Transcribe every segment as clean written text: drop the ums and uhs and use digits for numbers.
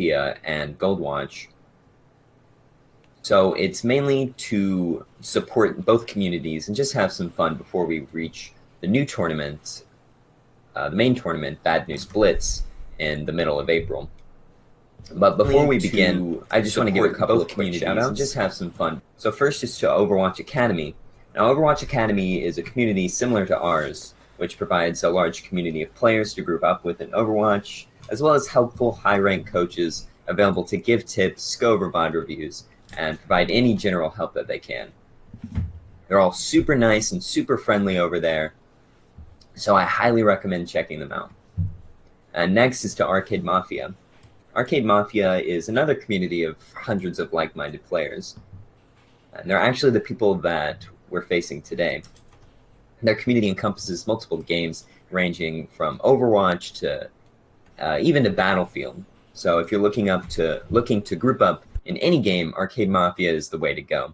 Mafia and Goldwatch. So it's mainly to support both communities and just have some fun before we reach the new tournament, the main tournament, Bad News Blitz, in the middle of April. But before we begin, I just want to give a couple of quick shout-outs and just have some fun. So first is to Overwatch Academy. Now, Overwatch Academy is a community similar to ours, which provides a large community of players to group up with in Overwatch, as well as helpful high-rank coaches available to give tips, go over VOD reviews, and provide any general help that they can. They're all super nice and super friendly over there, so I highly recommend checking them out. And next is to Arcade Mafia. Arcade Mafia is another community of hundreds of like-minded players, and they're actually the people that we're facing today. Their community encompasses multiple games ranging from Overwatch to even to Battlefield. So if you're looking to group up in any game, Arcade Mafia is the way to go.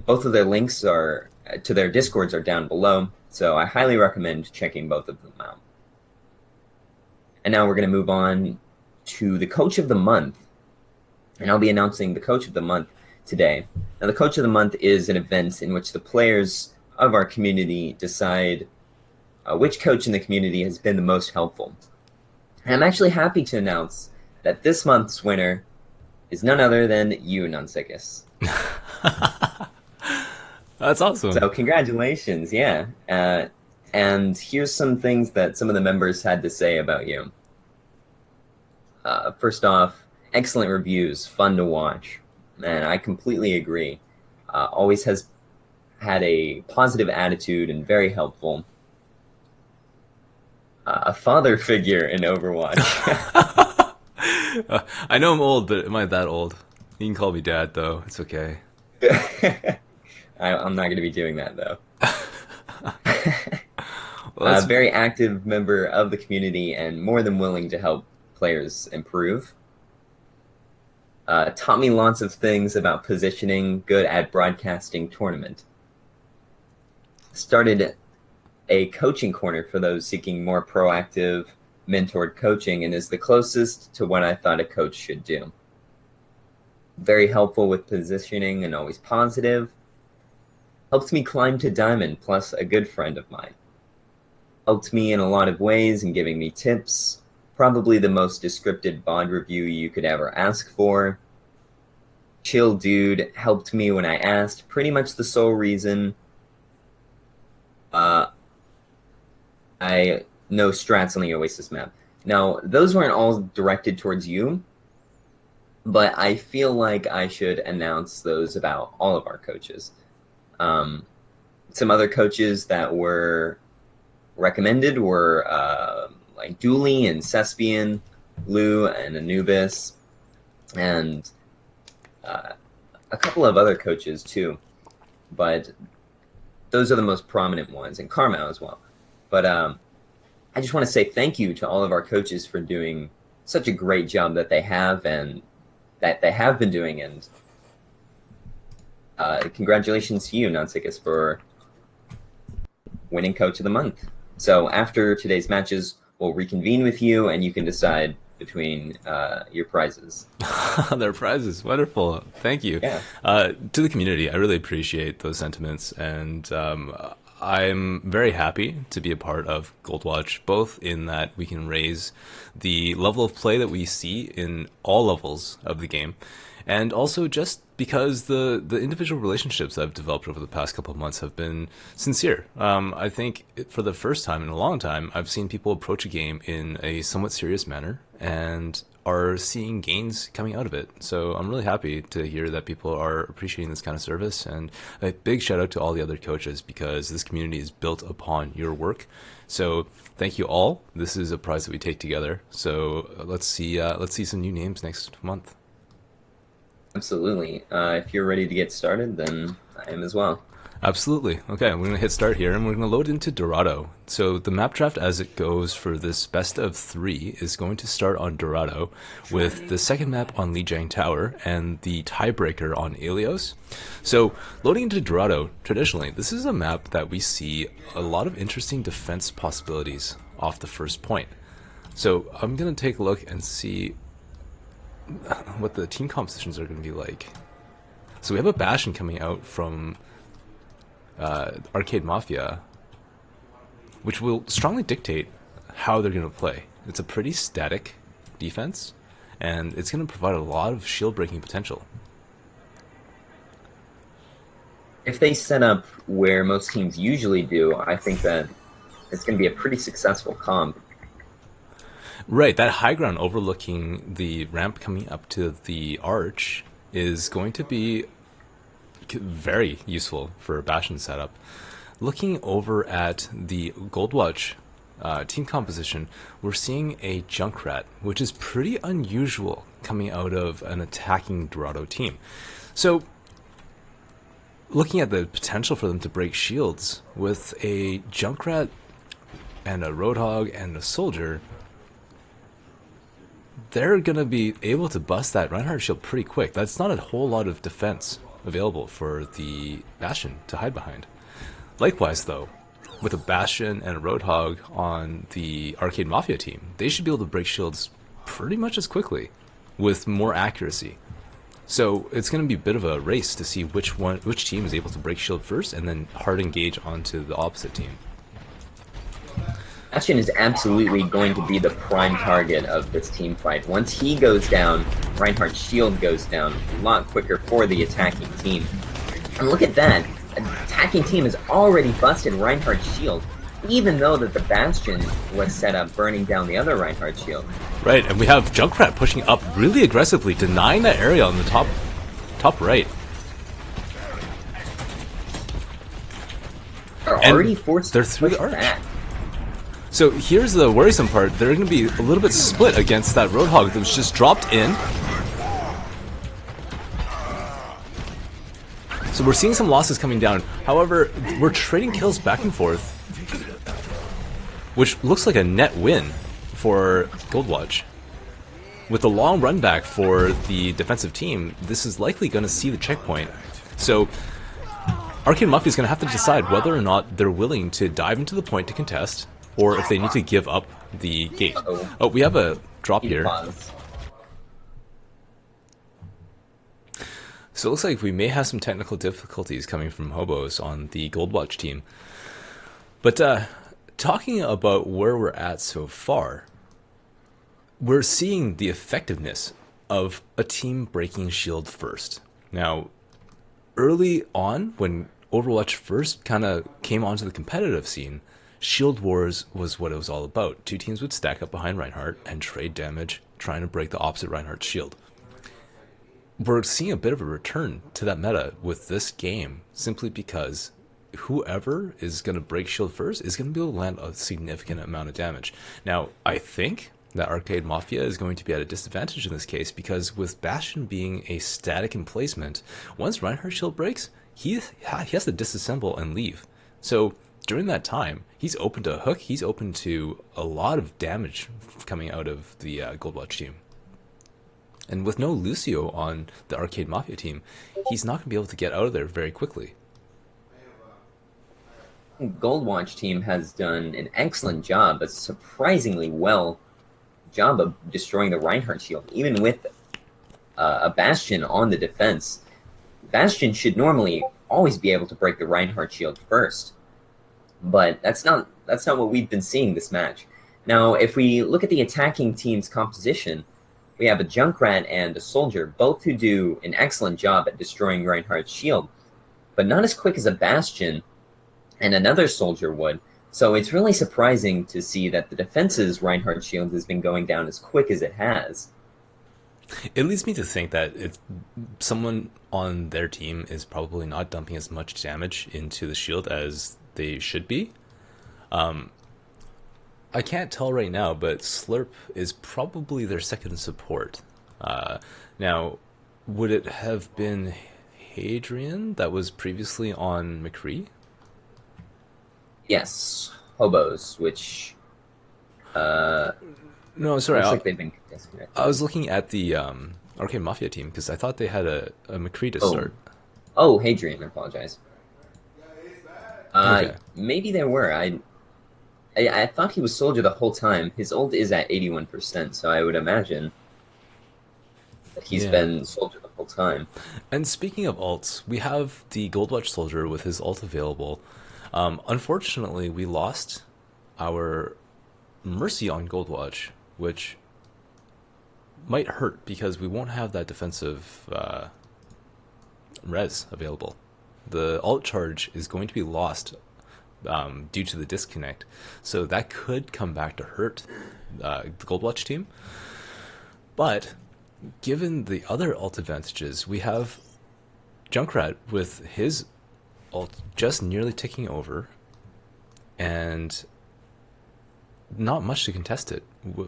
Both of their links to their Discords are down below, so I highly recommend checking both of them out. And now we're going to move on to the Coach of the Month, and I'll be announcing the Coach of the Month today. Now, the Coach of the Month is an event in which the players of our community decide which coach in the community has been the most helpful. And I'm actually happy to announce that this month's winner is none other than you, Nonsikis. That's awesome. So congratulations, yeah. And here's some things that some of the members had to say about you. First off, excellent reviews, fun to watch. And I completely agree. Always has had a positive attitude and very helpful. A father figure in Overwatch. I know I'm old, but am I that old? You can call me dad, though. It's okay. I'm not going to be doing that, though. Well, A very active member of the community and more than willing to help players improve. Taught me lots of things about positioning, good at broadcasting tournament. Started a coaching corner for those seeking more proactive, mentored coaching, and is the closest to what I thought a coach should do. Very helpful with positioning and always positive. Helped me climb to Diamond, plus a good friend of mine. Helped me in a lot of ways in giving me tips. Probably the most descriptive VOD review you could ever ask for. Chill dude, helped me when I asked. Pretty much the sole reason I know strats on the Oasis map. Now, those weren't all directed towards you, but I feel like I should announce those about all of our coaches. Some other coaches that were recommended were like Dooley and Cespian, Lou and Anubis, and a couple of other coaches too. But those are the most prominent ones, and Karma as well. But I just want to say thank you to all of our coaches for doing such a great job that they have and that they have been doing, and congratulations to you, Nonsikis, for winning Coach of the Month. So after today's matches, we'll reconvene with you, and you can decide between your prizes. Their prizes, wonderful. Thank you. Yeah. To the community, I really appreciate those sentiments, and I'm very happy to be a part of Goldwatch, both in that we can raise the level of play that we see in all levels of the game, and also just because the individual relationships I've developed over the past couple of months have been sincere. I think for the first time in a long time, I've seen people approach a game in a somewhat serious manner and are seeing gains coming out of it. So I'm really happy to hear that people are appreciating this kind of service, and a big shout out to all the other coaches, because this community is built upon your work. So thank you all. This is a prize that we take together. So let's see some new names next month. Absolutely. If you're ready to get started, then I am as well. Absolutely. Okay, we're going to hit start here, and we're going to load into Dorado. So the map draft as it goes for this best of 3 is going to start on Dorado, with the second map on Lijiang Tower and the tiebreaker on Ilios. So loading into Dorado, traditionally, this is a map that we see a lot of interesting defense possibilities off the first point. So I'm going to take a look and see what the team compositions are going to be like. So we have a Bastion coming out from Arcade Mafia, which will strongly dictate how they're going to play. It's a pretty static defense, and it's going to provide a lot of shield breaking potential. If they set up where most teams usually do, I think that it's going to be a pretty successful comp. Right, that high ground overlooking the ramp coming up to the arch is going to be very useful for a Bastion setup. Looking over at the Goldwatch team composition, we're seeing a Junkrat, which is pretty unusual coming out of an attacking Dorado team. So, looking at the potential for them to break shields with a Junkrat and a Roadhog and a Soldier, they're going to be able to bust that Reinhardt shield pretty quick. That's not a whole lot of defense available for the Bastion to hide behind. Likewise, though, with a Bastion and a Roadhog on the Arcade Mafia team, they should be able to break shields pretty much as quickly with more accuracy. So it's going to be a bit of a race to see which team is able to break shield first and then hard engage onto the opposite team. Bastion is absolutely going to be the prime target of this team fight. Once he goes down, Reinhardt's shield goes down a lot quicker for the attacking team. And look at that. The attacking team has already busted Reinhardt's shield, even though that the Bastion was set up burning down the other Reinhardt shield. Right, and we have Junkrat pushing up really aggressively, denying that area on the top right. They're already forced they're to through push the arch. back. So here's the worrisome part. They're going to be a little bit split against that Roadhog that was just dropped in. So we're seeing some losses coming down. However, we're trading kills back and forth, which looks like a net win for Goldwatch. With the long run back for the defensive team, this is likely going to see the checkpoint. So Arcade Mafia is going to have to decide whether or not they're willing to dive into the point to contest, or if they need to give up the gate. Oh, we have a drop here. So it looks like we may have some technical difficulties coming from Hobos on the Goldwatch team. But talking about where we're at so far, we're seeing the effectiveness of a team breaking shield first. Now, early on, when Overwatch first kind of came onto the competitive scene, Shield Wars was what it was all about. Two teams would stack up behind Reinhardt and trade damage, trying to break the opposite Reinhardt's shield. We're seeing a bit of a return to that meta with this game, simply because whoever is going to break shield first is going to be able to land a significant amount of damage. Now, I think that Arcade Mafia is going to be at a disadvantage in this case, because with Bastion being a static emplacement, once Reinhardt's shield breaks, he has to disassemble and leave. So during that time, he's open to a hook, he's open to a lot of damage coming out of the Goldwatch team. And with no Lucio on the Arcade Mafia team, he's not going to be able to get out of there very quickly. Goldwatch team has done an excellent job, a surprisingly well job of destroying the Reinhardt shield, even with a Bastion on the defense. Bastion should normally always be able to break the Reinhardt shield first, but that's not what we've been seeing this match. Now, if we look at the attacking team's composition, we have a Junkrat and a Soldier, both who do an excellent job at destroying Reinhardt's shield, but not as quick as a Bastion and another Soldier would. So it's really surprising to see that the defense's Reinhardt shield has been going down as quick as it has. It leads me to think that someone on their team is probably not dumping as much damage into the shield as they should be. I can't tell right now, but Slurp is probably their second support. Now, would it have been Hadrian that was previously on McCree? Yes, Hobos, which no, sorry. looks like they've been disconnected. I was looking at the Arcade Mafia team because I thought they had a McCree to start. Oh, Hadrian, I apologize. Okay. Maybe there were. I thought he was Soldier the whole time. His ult is at 81%, so I would imagine. that he's Yeah. been soldier the whole time. And speaking of alts, we have the Goldwatch soldier with his ult available. Unfortunately, we lost our Mercy on Goldwatch, which might hurt because we won't have that defensive res available. The alt charge is going to be lost due to the disconnect, so that could come back to hurt the Goldwatch team. But given the other alt advantages, we have Junkrat with his ult just nearly ticking over, and not much to contest it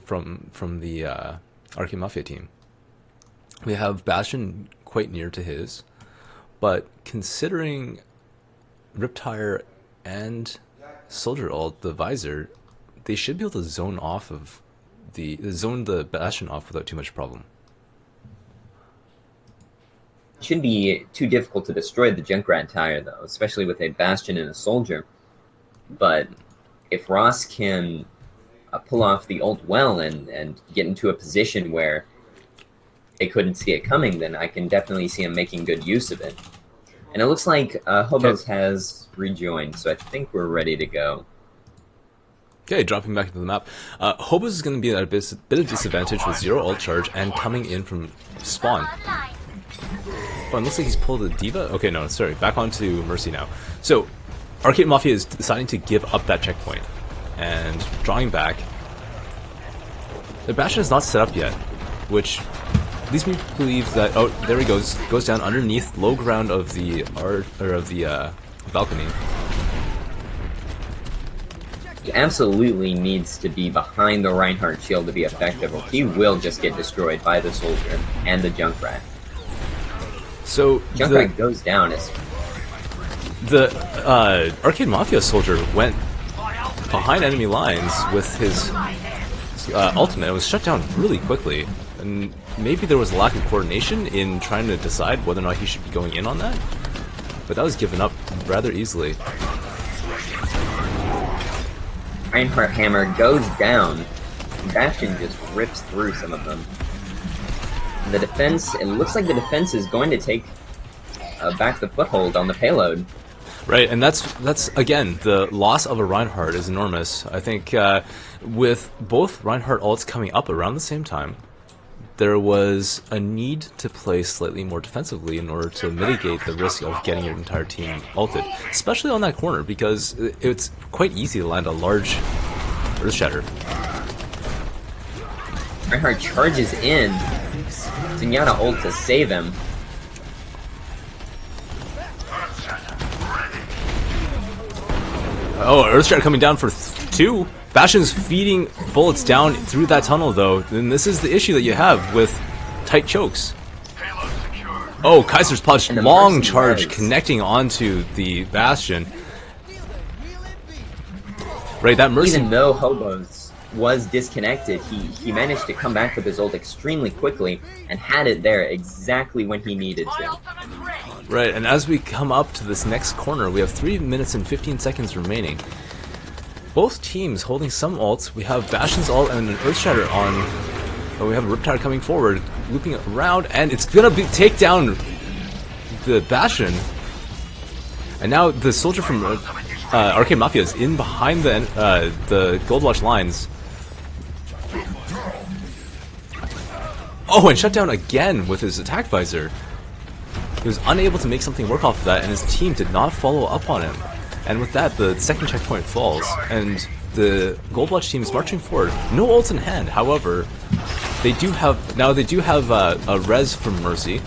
from the Arcade Mafia team. We have Bastion quite near to his, but considering Riptire and Soldier ult, the Visor, they should be able to zone the Bastion off without too much problem. It shouldn't be too difficult to destroy the Junkrat tire, though, especially with a Bastion and a Soldier. But if Ross can pull off the ult well and get into a position where they couldn't see it coming, then I can definitely see him making good use of it. And it looks like Hobos has rejoined, so I think we're ready to go. Okay, dropping back into the map. Hobos is going to be at a bit of disadvantage with 0 ult charge and coming in from spawn. Oh, it looks like he's pulled a Diva? Okay, no, sorry. Back onto Mercy now. So, Arcade Mafia is deciding to give up that checkpoint and drawing back. The Bastion is not set up yet, which leads me to believe that... Oh, there he goes. Goes down underneath low ground of the balcony. He absolutely needs to be behind the Reinhardt shield to be effective, or he will just get destroyed by the Soldier and the Junkrat. So Junkrat goes down. The Arcade Mafia soldier went behind enemy lines with his ultimate. It was shut down really quickly, and maybe there was a lack of coordination in trying to decide whether or not he should be going in on that. But that was given up rather easily. Reinhardt hammer goes down. Bastion just rips through some of them. The defense, it looks like the defense is going to take back the foothold on the payload. Right, and that's again, the loss of a Reinhardt is enormous. I think with both Reinhardt ults coming up around the same time, there was a need to play slightly more defensively in order to mitigate the risk of getting your entire team ulted, especially on that corner, because it's quite easy to land a large Earthshatter. Reinhardt charges in. Zenyatta ult to save him. Oh, Earthshatter coming down for 2. Bastion's feeding bullets down through that tunnel, though, and this is the issue that you have with tight chokes. Oh, Kaiser's Punch, long charge connecting onto the Bastion. Right, that Mercy... Even though Hobos was disconnected, he managed to come back with his ult extremely quickly and had it there exactly when he needed to. Right, and as we come up to this next corner, we have 3 minutes and 15 seconds remaining. Both teams holding some ults. We have Bastion's ult and an Earthshatter on. But we have a Riptide coming forward, looping around, and it's gonna take down the Bastion. And now the soldier from Arcade Mafia is in behind the Goldwatch lines. Oh, and shut down again with his attack visor. He was unable to make something work off of that, and his team did not follow up on him. And with that, the second checkpoint falls, and the Goldwatch team is marching forward. No ults in hand, however, they do have a res from Mercy.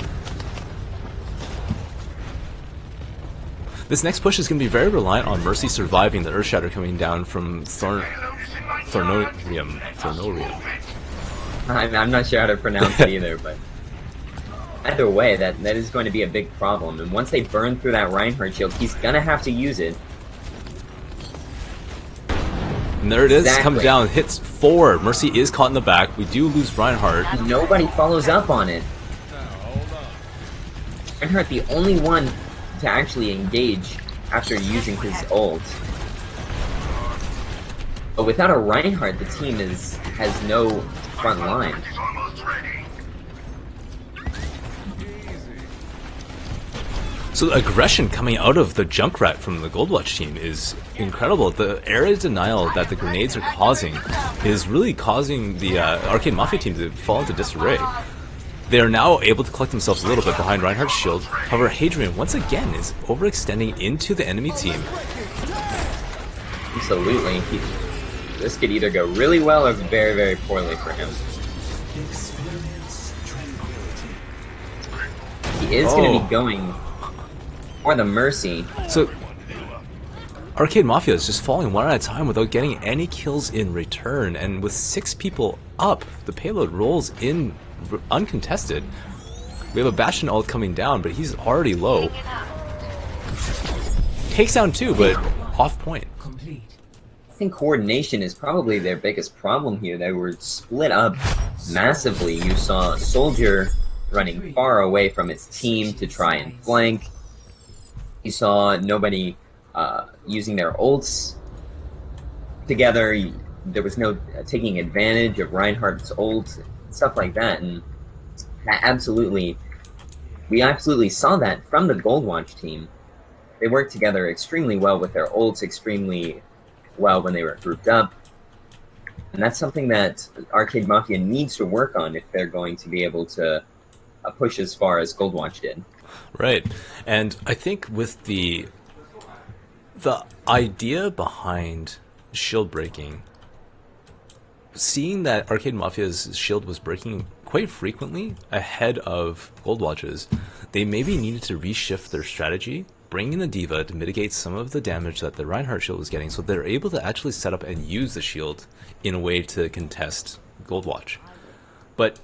This next push is going to be very reliant on Mercy surviving the Earthshatter coming down from Thornorium. I'm not sure how to pronounce it either, but either way, that is going to be a big problem. And once they burn through that Reinhardt shield, he's gonna have to use it. And there it is, comes down, hits 4. Mercy is caught in the back. We do lose Reinhardt. Nobody follows up on it. Reinhardt, the only one to actually engage after using his ult. But without a Reinhardt, the team has no front line. So the aggression coming out of the Junkrat from the Goldwatch team is incredible. The area denial that the grenades are causing is really causing the Arcade Mafia team to fall into disarray. They are now able to collect themselves a little bit behind Reinhardt's shield. However, Hadrian once again is overextending into the enemy team. Absolutely. This could either go really well or very, very poorly for him. He is going to be going for the Mercy. So, Arcade Mafia is just falling one at a time without getting any kills in return, and with 6 people up, the payload rolls in uncontested. We have a Bastion ult coming down, but he's already low. Takes down 2, but off point. I think coordination is probably their biggest problem here. They were split up massively. You saw a Soldier running far away from its team to try and flank. You saw nobody using their ults together. There was no taking advantage of Reinhardt's ult, stuff like that. And we absolutely saw that from the Goldwatch team. They worked together extremely well with their ults, extremely well when they were grouped up. And that's something that Arcade Mafia needs to work on if they're going to be able to push as far as Goldwatch did. Right. And I think with the idea behind shield breaking, seeing that Arcade Mafia's shield was breaking quite frequently ahead of Goldwatch's, they maybe needed to reshift their strategy, bring in the D.Va to mitigate some of the damage that the Reinhardt shield was getting, so they're able to actually set up and use the shield in a way to contest Goldwatch. But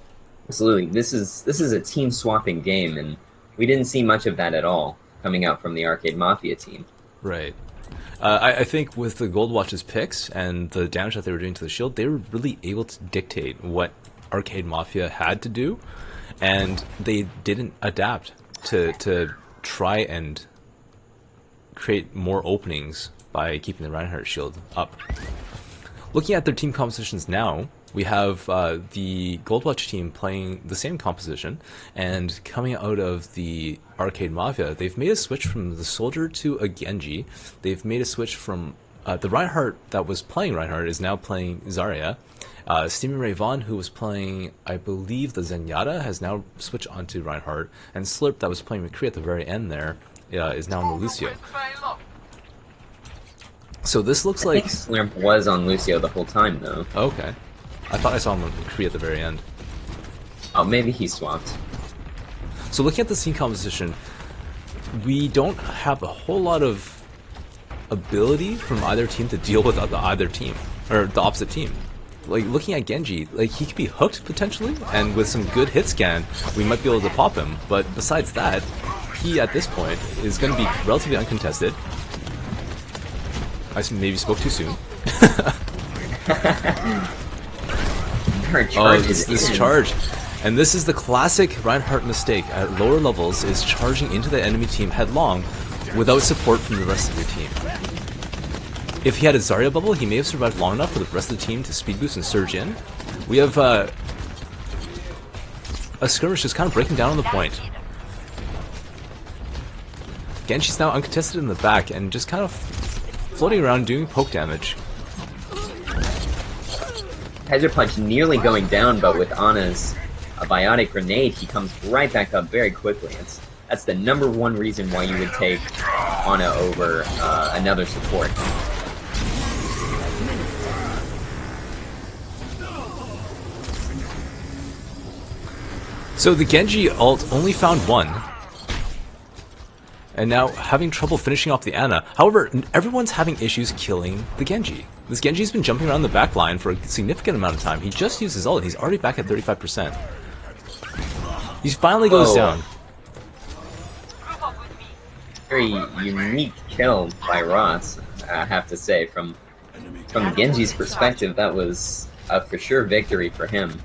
absolutely, this is a team swapping game, and we didn't see much of that at all coming out from the Arcade Mafia team. Right. I think with the Goldwatch's picks and the damage that they were doing to the shield, they were really able to dictate what Arcade Mafia had to do, and they didn't adapt to try and create more openings by keeping the Reinhardt shield up. Looking at their team compositions now, we have the Goldwatch team playing the same composition, and coming out of the Arcade Mafia, they've made a switch from the Soldier to a Genji. They've made a switch from the Reinhardt that was playing Reinhardt is now playing Zarya. Steamy Ray Vaughn, who was playing, I believe, the Zenyatta, has now switched onto Reinhardt, and Slurp, that was playing McCree at the very end there, is now on the Lucio. So this looks like... I think Slurp was on Lucio the whole time, though. Okay. I thought I saw him on McCree at the very end. Oh, maybe he swapped. So looking at the scene composition, we don't have a whole lot of ability from either team to deal with either team, or the opposite team. Like, looking at Genji, like, he could be hooked potentially, and with some good hit scan, we might be able to pop him. But besides that, he, at this point, is going to be relatively uncontested. I maybe spoke too soon. Oh, this charge. And this is the classic Reinhardt mistake at lower levels, is charging into the enemy team headlong without support from the rest of your team. If he had a Zarya bubble, he may have survived long enough for the rest of the team to speed boost and surge in. We have a skirmish just kind of breaking down on the point. Genji's now uncontested in the back and just kind of floating around doing poke damage. Hedger Punch nearly going down, but with Ana's biotic grenade, he comes right back up very quickly. That's the #1 reason why you would take Ana over another support. So the Genji ult only found one, and now having trouble finishing off the Ana. However, everyone's having issues killing the Genji. This Genji's been jumping around the back line for a significant amount of time. He just used his ult, he's already back at 35%. He finally goes down. Very unique kill by Ross, I have to say. From Genji's perspective, that was a for sure victory for him.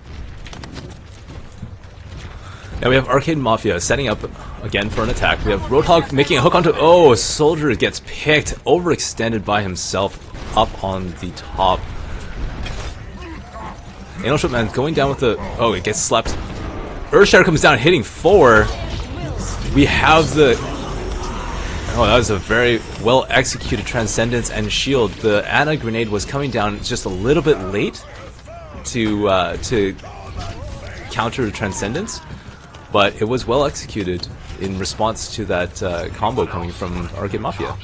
Now we have Arcade Mafia setting up again for an attack. We have Roadhog making a hook onto... Oh, a Soldier gets picked, overextended by himself up on the top. Anal Man going down with the... Oh, it gets slept. Earthshatter comes down, hitting 4. We have the Oh, that was a very well executed Transcendence and Shield. The Ana grenade was coming down just a little bit late to counter the Transcendence, but it was well executed in response to that combo coming from Arcade Mafia.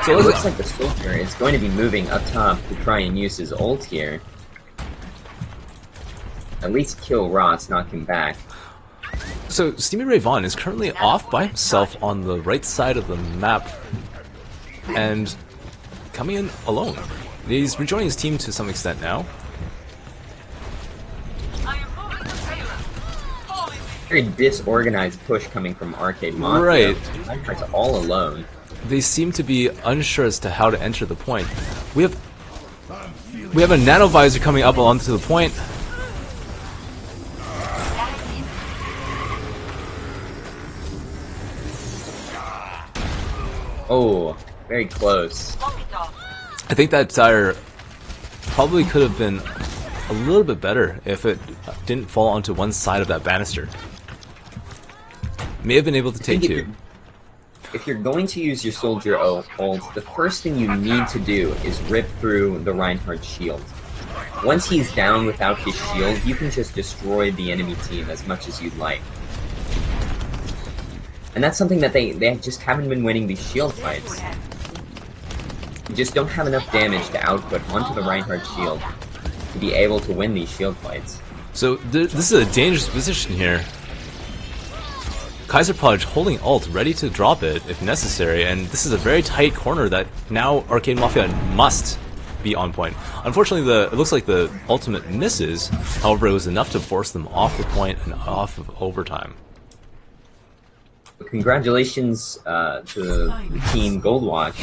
So it looks like the soldier is going to be moving up top to try and use his ult here. At least kill Ross, knock him back. So Steamy Ray Vaughn is currently off by himself on the right side of the map and coming in alone. He's rejoining his team to some extent now. Very disorganized push coming from Arcade Mafia. Right. It's all alone. They seem to be unsure as to how to enter the point. We have a nanovisor coming up onto the point. Oh, very close. I think that tire probably could have been a little bit better if it didn't fall onto one side of that banister. May have been able to take two. If you're going to use your soldier ult, the first thing you need to do is rip through the Reinhardt's shield. Once he's down without his shield, you can just destroy the enemy team as much as you'd like. And that's something that they just haven't been winning these shield fights. You just don't have enough damage to output onto the Reinhardt shield to be able to win these shield fights. So this is a dangerous position here. Kaiser Podge holding ult, ready to drop it if necessary, and this is a very tight corner that now Arcade Mafia must be on point. Unfortunately, it looks like the ultimate misses, however it was enough to force them off the point and off of overtime. Congratulations to the team Goldwatch.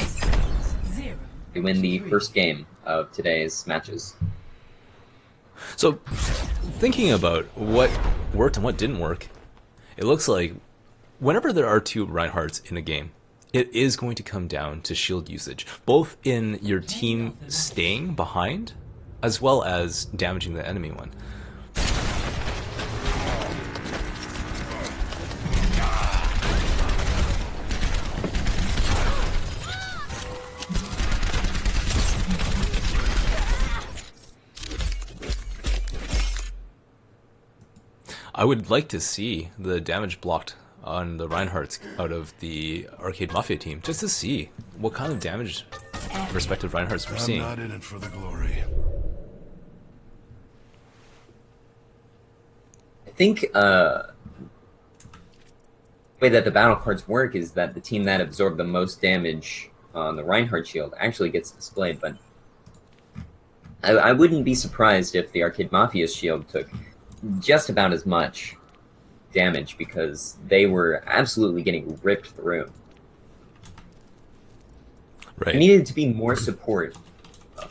They win the first game of today's matches. So, thinking about what worked and what didn't work, it looks like whenever there are two Reinhardts in a game, it is going to come down to shield usage, both in your team staying behind, as well as damaging the enemy one. I would like to see the damage blocked on the Reinhardts out of the Arcade Mafia team, just to see what kind of damage respective Reinhardts we're seeing. I'm not in it for the glory. I think the way that the battle cards work is that the team that absorbed the most damage on the Reinhardt shield actually gets displayed, but I wouldn't be surprised if the Arcade Mafia's shield took just about as much damage because they were absolutely getting ripped through. Right. There needed to be more support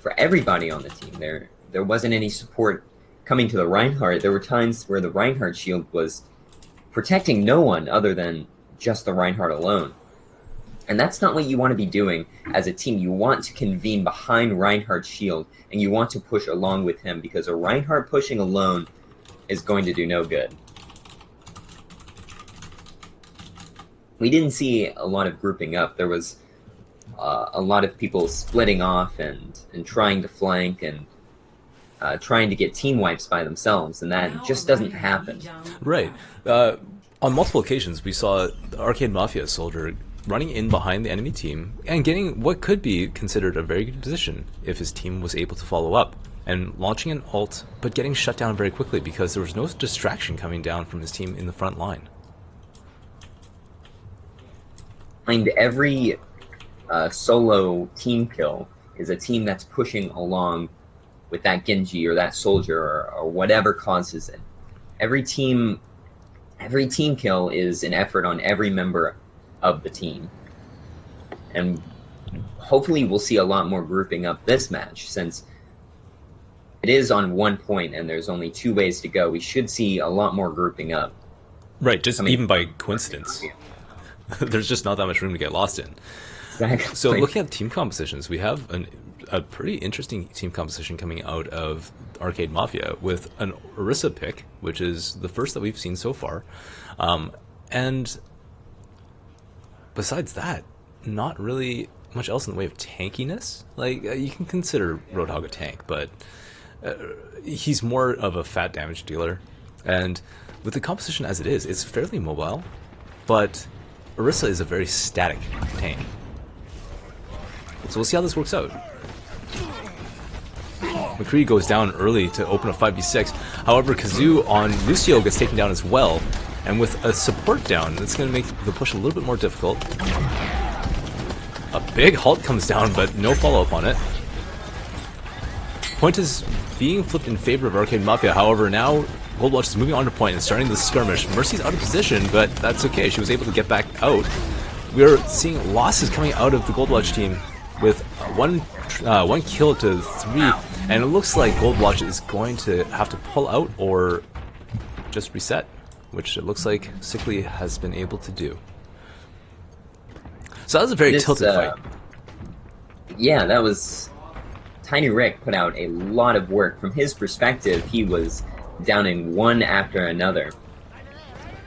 for everybody on the team. There wasn't any support coming to the Reinhardt. There were times where the Reinhardt shield was protecting no one other than just the Reinhardt alone. And that's not what you want to be doing as a team. You want to convene behind Reinhardt's shield, and you want to push along with him, because a Reinhardt pushing alone is going to do no good. We didn't see a lot of grouping up. There was a lot of people splitting off and trying to flank and trying to get team wipes by themselves, and that just doesn't happen. Right. On multiple occasions, we saw the Arcade Mafia soldier running in behind the enemy team and getting what could be considered a very good position if his team was able to follow up, and launching an ult, but getting shut down very quickly because there was no distraction coming down from his team in the front line. Behind every solo team kill is a team that's pushing along with that Genji or that soldier or whatever causes it. Every team kill is an effort on every member of the team. And hopefully we'll see a lot more grouping up this match, since it is on 1 point and there's only 2 ways to go. We should see a lot more grouping up. Right, just even by coincidence. There's just not that much room to get lost in. Exactly. So looking at team compositions, we have a pretty interesting team composition coming out of Arcade Mafia with an Orisa pick, which is the first that we've seen so far. And besides that, not really much else in the way of tankiness. Like, you can consider Roadhog a tank, but he's more of a fat damage dealer. And with the composition as it is, it's fairly mobile, but Orisa is a very static tank. So we'll see how this works out. McCree goes down early to open a 5v6. However, Kazoo on Lucio gets taken down as well. And with a support down, it's going to make the push a little bit more difficult. A big halt comes down, but no follow-up on it. Point is being flipped in favor of Arcade Mafia. However, now Goldwatch is moving on to point and starting the skirmish. Mercy's out of position, but that's okay. She was able to get back out. We're seeing losses coming out of the Goldwatch team with one kill to 3, and it looks like Goldwatch is going to have to pull out or just reset, which it looks like Sickly has been able to do. So that was a very tilted fight. Yeah, that was... Tiny Rick put out a lot of work. From his perspective, he was downing one after another.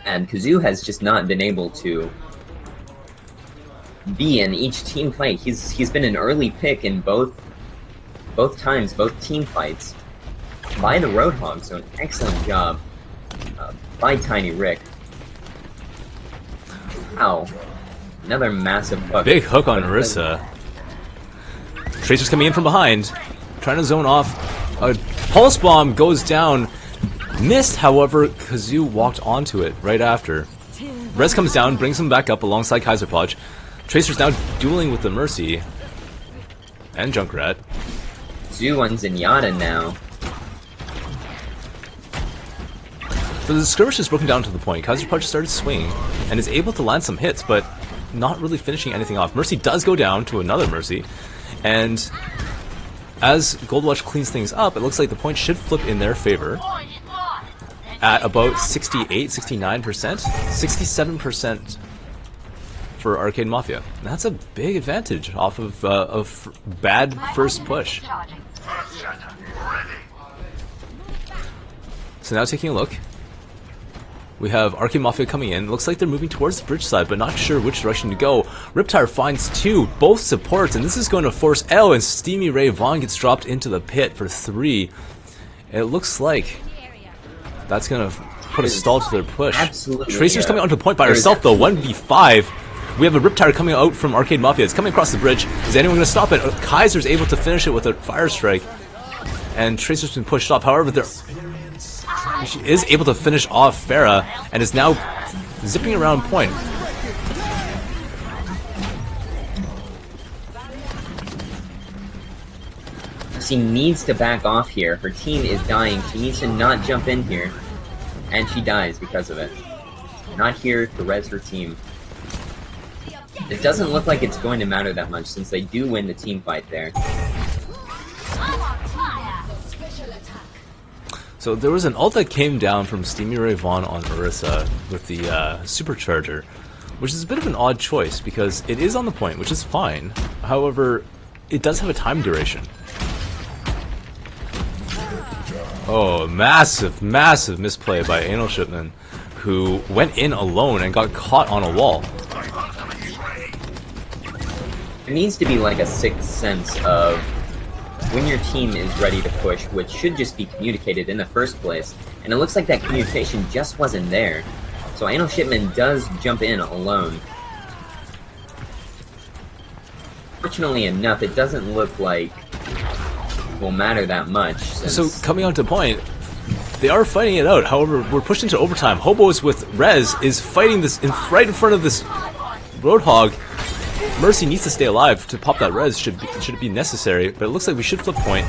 And Kazoo has just not been able to be in each team fight. He's been an early pick in both team fights by the Roadhog, so an excellent job by Tiny Rick. Wow. Another massive hook. Big hook on Orisa. Tracer's coming in from behind, trying to zone off. A pulse bomb goes down. Missed, however, Kazoo walked onto it right after. Rez comes down, brings him back up alongside Kaiser Podge. Tracer's now dueling with the Mercy and Junkrat. Kazoo on Zenyatta now. So the skirmish is broken down to the point. Kaiser Podge started swinging and is able to land some hits, but not really finishing anything off. Mercy does go down to another Mercy, and as Goldwatch cleans things up, it looks like the point should flip in their favor at about 68, 69%, 67% for Arcade Mafia. And that's a big advantage off of bad first push. So now taking a look, we have Arcade Mafia coming in. Looks like they're moving towards the bridge side, but not sure which direction to go. Riptire finds 2, both supports, and this is going to force L, and Steamy Ray Vaughn gets dropped into the pit for 3. It looks like that's going to put a stall to their push. Absolutely. Tracer's coming onto the point by herself, though, 1v5. We have a Riptire coming out from Arcade Mafia. It's coming across the bridge. Is anyone going to stop it? Kaiser's able to finish it with a fire strike, and Tracer's been pushed off. However, she is able to finish off Farah and is now zipping around point. She needs to back off here. Her team is dying. She needs to not jump in here. And she dies because of it. Not here to res her team. It doesn't look like it's going to matter that much since they do win the team fight there. So there was an ult that came down from Steamy Ray Vaughn on Orisa with the Supercharger, which is a bit of an odd choice because it is on the point, which is fine. However, it does have a time duration. Oh, massive, massive misplay by Anal Shipman, who went in alone and got caught on a wall. There needs to be like a sixth sense of when your team is ready to push, which should just be communicated in the first place, and it looks like that communication just wasn't there. So Anal Shipman does jump in alone. Fortunately enough, it doesn't look like it will matter that much. So coming on to point, they are fighting it out. However, we're pushed into overtime. Hobos with Rez is fighting this right in front of this Roadhog. Mercy needs to stay alive to pop that res should it be necessary, but it looks like we should flip point.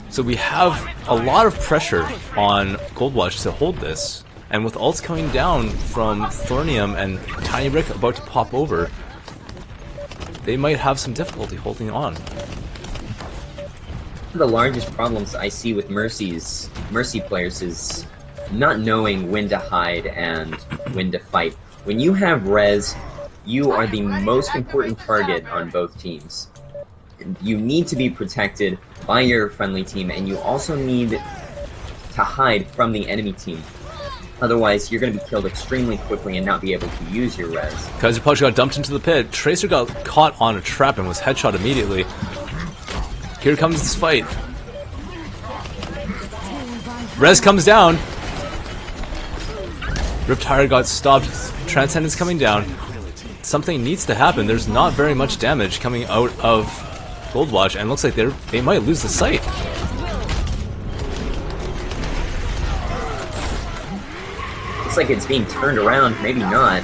So we have a lot of pressure on Goldwatch to hold this, and with ults coming down from Thornium and Tiny Rick about to pop over, they might have some difficulty holding on. One of the largest problems I see with Mercy players is not knowing when to hide and when to fight. When you have res, you are the most important target on both teams. You need to be protected by your friendly team, and you also need to hide from the enemy team. Otherwise, you're going to be killed extremely quickly and not be able to use your res. Kaiser Punch got dumped into the pit. Tracer got caught on a trap and was headshot immediately. Here comes this fight. Res comes down. Riptire got stopped. Transcendence coming down. Something needs to happen. There's not very much damage coming out of Goldwatch, and it looks like they might lose the site. Looks like it's being turned around, maybe not.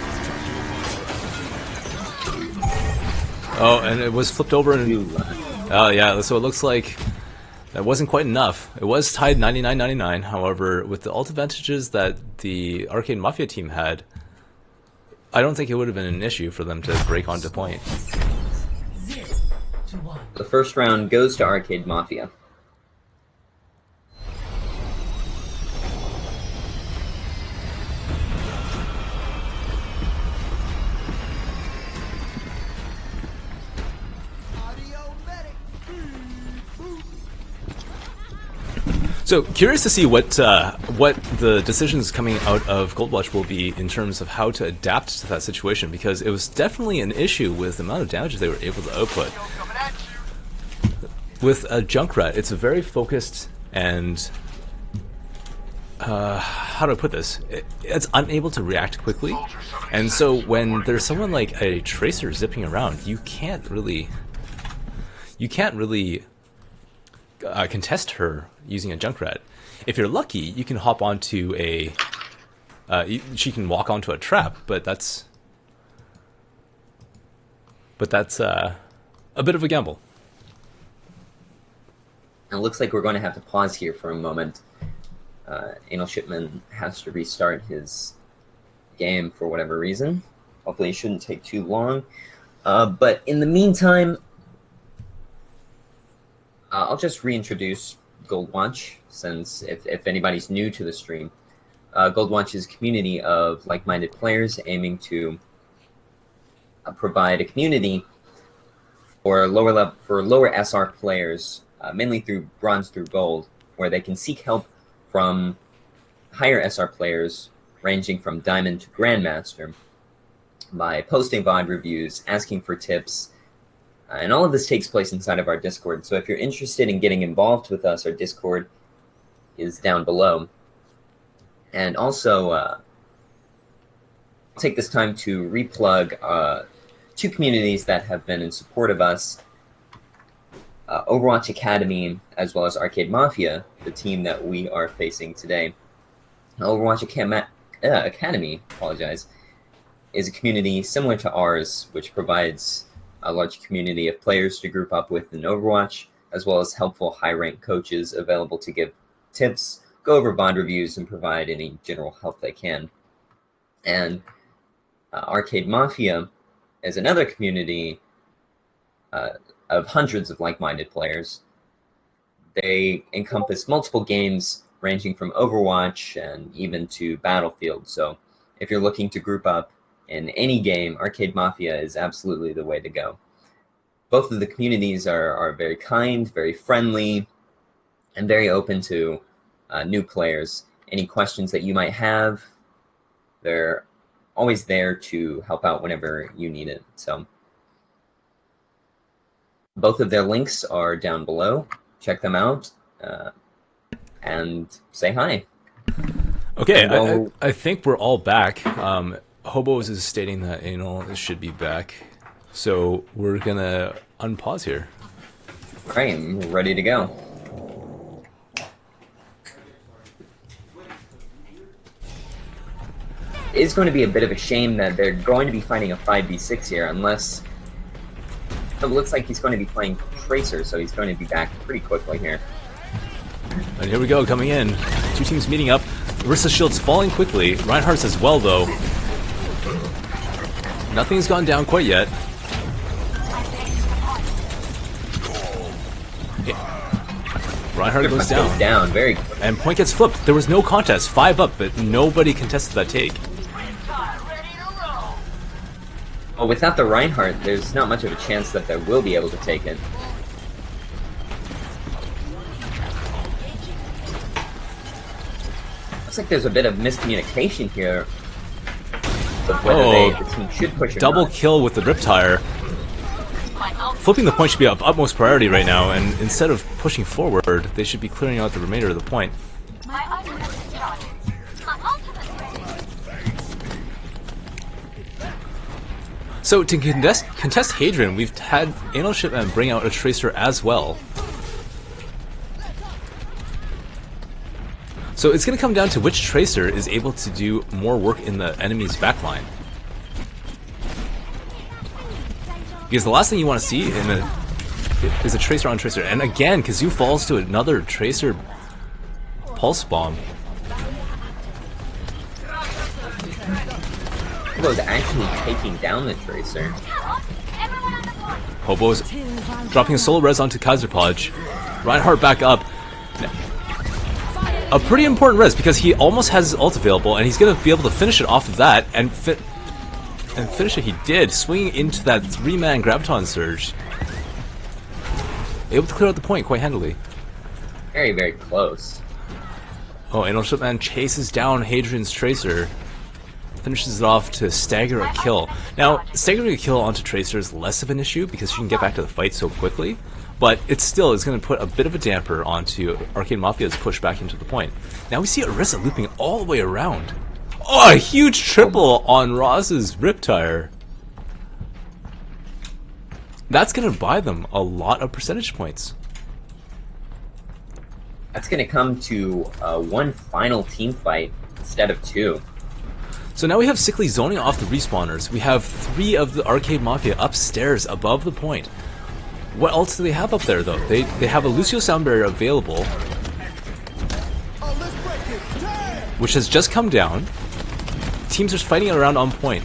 Oh, and it was flipped over and... Oh, yeah, so it looks like that wasn't quite enough. It was tied 99-99, however, with the ult advantages that the Arcade Mafia team had, I don't think it would have been an issue for them to break onto point. The first round goes to Arcade Mafia. So curious to see what the decisions coming out of Goldwatch will be in terms of how to adapt to that situation, because it was definitely an issue with the amount of damage they were able to output. With a Junkrat, it's a very focused and how do I put this? It's unable to react quickly, and so when there's someone like a Tracer zipping around, you can't really contest her using a Junkrat. If you're lucky, you can hop onto a... she can walk onto a trap, but that's a bit of a gamble. It looks like we're going to have to pause here for a moment. Anal Shipman has to restart his game for whatever reason. Hopefully it shouldn't take too long. But in the meantime, I'll just reintroduce Goldwatch, since if anybody's new to the stream. Goldwatch is a community of like-minded players aiming to provide a community for lower SR players, mainly through bronze through gold, where they can seek help from higher SR players ranging from diamond to grandmaster by posting VOD reviews, asking for tips. And all of this takes place inside of our Discord. So if you're interested in getting involved with us, our Discord is down below. And also, I'll take this time to replug two communities that have been in support of us. Overwatch Academy, as well as Arcade Mafia, the team that we are facing today. Overwatch Academy, is a community similar to ours, which provides a large community of players to group up with in Overwatch, as well as helpful high-ranked coaches available to give tips, go over VOD reviews, and provide any general help they can. And Arcade Mafia is another community of hundreds of like-minded players. They encompass multiple games ranging from Overwatch and even to Battlefield. So if you're looking to group up in any game, Arcade Mafia is absolutely the way to go. Both of the communities are very kind, very friendly, and very open to new players. Any questions that you might have, they're always there to help out whenever you need it. So both of their links are down below. Check them out and say hi. Okay, I think we're all back. Hobos is stating that Anal should be back, so we're gonna unpause here. All right, I'm ready to go. It's going to be a bit of a shame that they're going to be fighting a 5v6 here, unless it looks like he's going to be playing Tracer, so he's going to be back pretty quickly here. And here we go, coming in. Two teams meeting up. Orisa's shield's falling quickly. Reinhardt's as well, though. Nothing's gone down quite yet. Reinhardt goes down. Very and point gets flipped. There was no contest. 5 up, but nobody contested that take. Well, without the Reinhardt, there's not much of a chance that they will be able to take it. Looks like there's a bit of miscommunication here of whether the team should push or double not. kill with the Riptire. Flipping the point should be of utmost priority right now, and instead of pushing forward, they should be clearing out the remainder of the point. So to contest Hadrian, we've had Anal Shipman bring out a Tracer as well. So it's going to come down to which Tracer is able to do more work in the enemy's backline. Because the last thing you want to see is a Tracer on Tracer. And again, Kazoo falls to another Tracer Pulse Bomb. Hobo's actually taking down the Tracer. Hobo's dropping a solo res onto Kaiser Podge. Reinhardt back up. A pretty important res because he almost has his ult available, and he's going to be able to finish it off of that, and finish it he did, swinging into that 3-man Graviton Surge. Able to clear out the point quite handily. Very, very close. Oh, Anal Shipman chases down Hadrian's Tracer. Finishes it off to stagger a kill. Now, staggering a kill onto Tracer is less of an issue because she can get back to the fight so quickly, but it still is going to put a bit of a damper onto Arcade Mafia's push back into the point. Now we see Orisa looping all the way around. Oh, a huge triple on Roz's Riptire. That's going to buy them a lot of percentage points. That's going to come to one final team fight instead of two. So now we have Sickly zoning off the respawners. We have 3 of the Arcade Mafia upstairs above the point. What else do they have up there, though? They have a Lucio Sound Barrier available, which has just come down. Teams are fighting it around on point.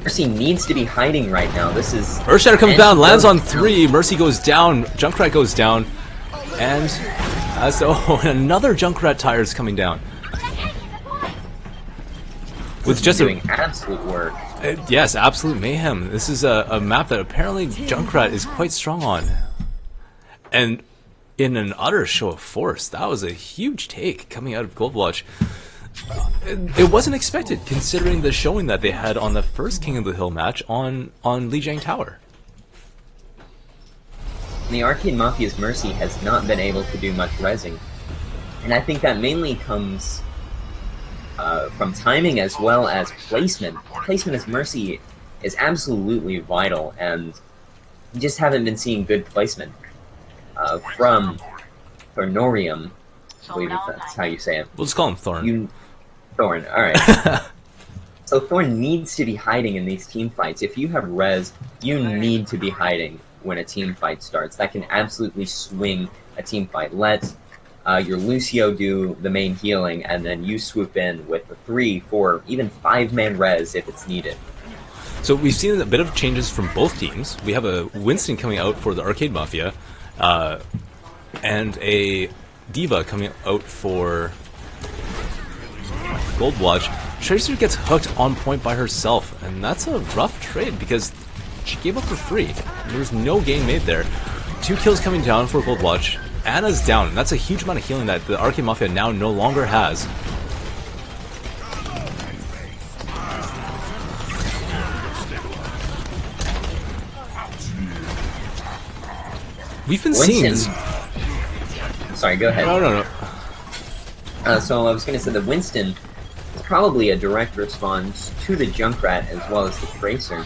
Mercy needs to be hiding right now. This is... Earthshatter comes down, lands on 3. Mercy goes down. Junkrat goes down. And... another Junkrat tire is coming down. With just doing absolute work. Yes, absolute mayhem. This is a map that apparently Junkrat is quite strong on. And in an utter show of force, that was a huge take coming out of Goldwatch. It wasn't expected, considering the showing that they had on the first King of the Hill match on Lijiang Tower. The Arcade Mafia's Mercy has not been able to do much rezzing. And I think that mainly comes... from timing as well as placement. Placement as Mercy is absolutely vital, and you just haven't been seeing good placement from Thornorium. I believe that's how you say it. We'll just call him Thorn. Thorn, alright. So Thorn needs to be hiding in these team fights. If you have res, you need to be hiding when a team fight starts. That can absolutely swing a team fight. Let your Lucio do the main healing, and then you swoop in with a 3, 4, even 5-man res if it's needed. So we've seen a bit of changes from both teams. We have a Winston coming out for the Arcade Mafia, and a Diva coming out for Goldwatch. Tracer gets hooked on point by herself, and that's a rough trade because she gave up for free. There's no gain made there. 2 kills coming down for Goldwatch. Anna's down, and that's a huge amount of healing that the Arcade Mafia now no longer has. We've been seeing this... Sorry, go ahead. No. So I was going to say that Winston is probably a direct response to the Junkrat as well as the Tracer,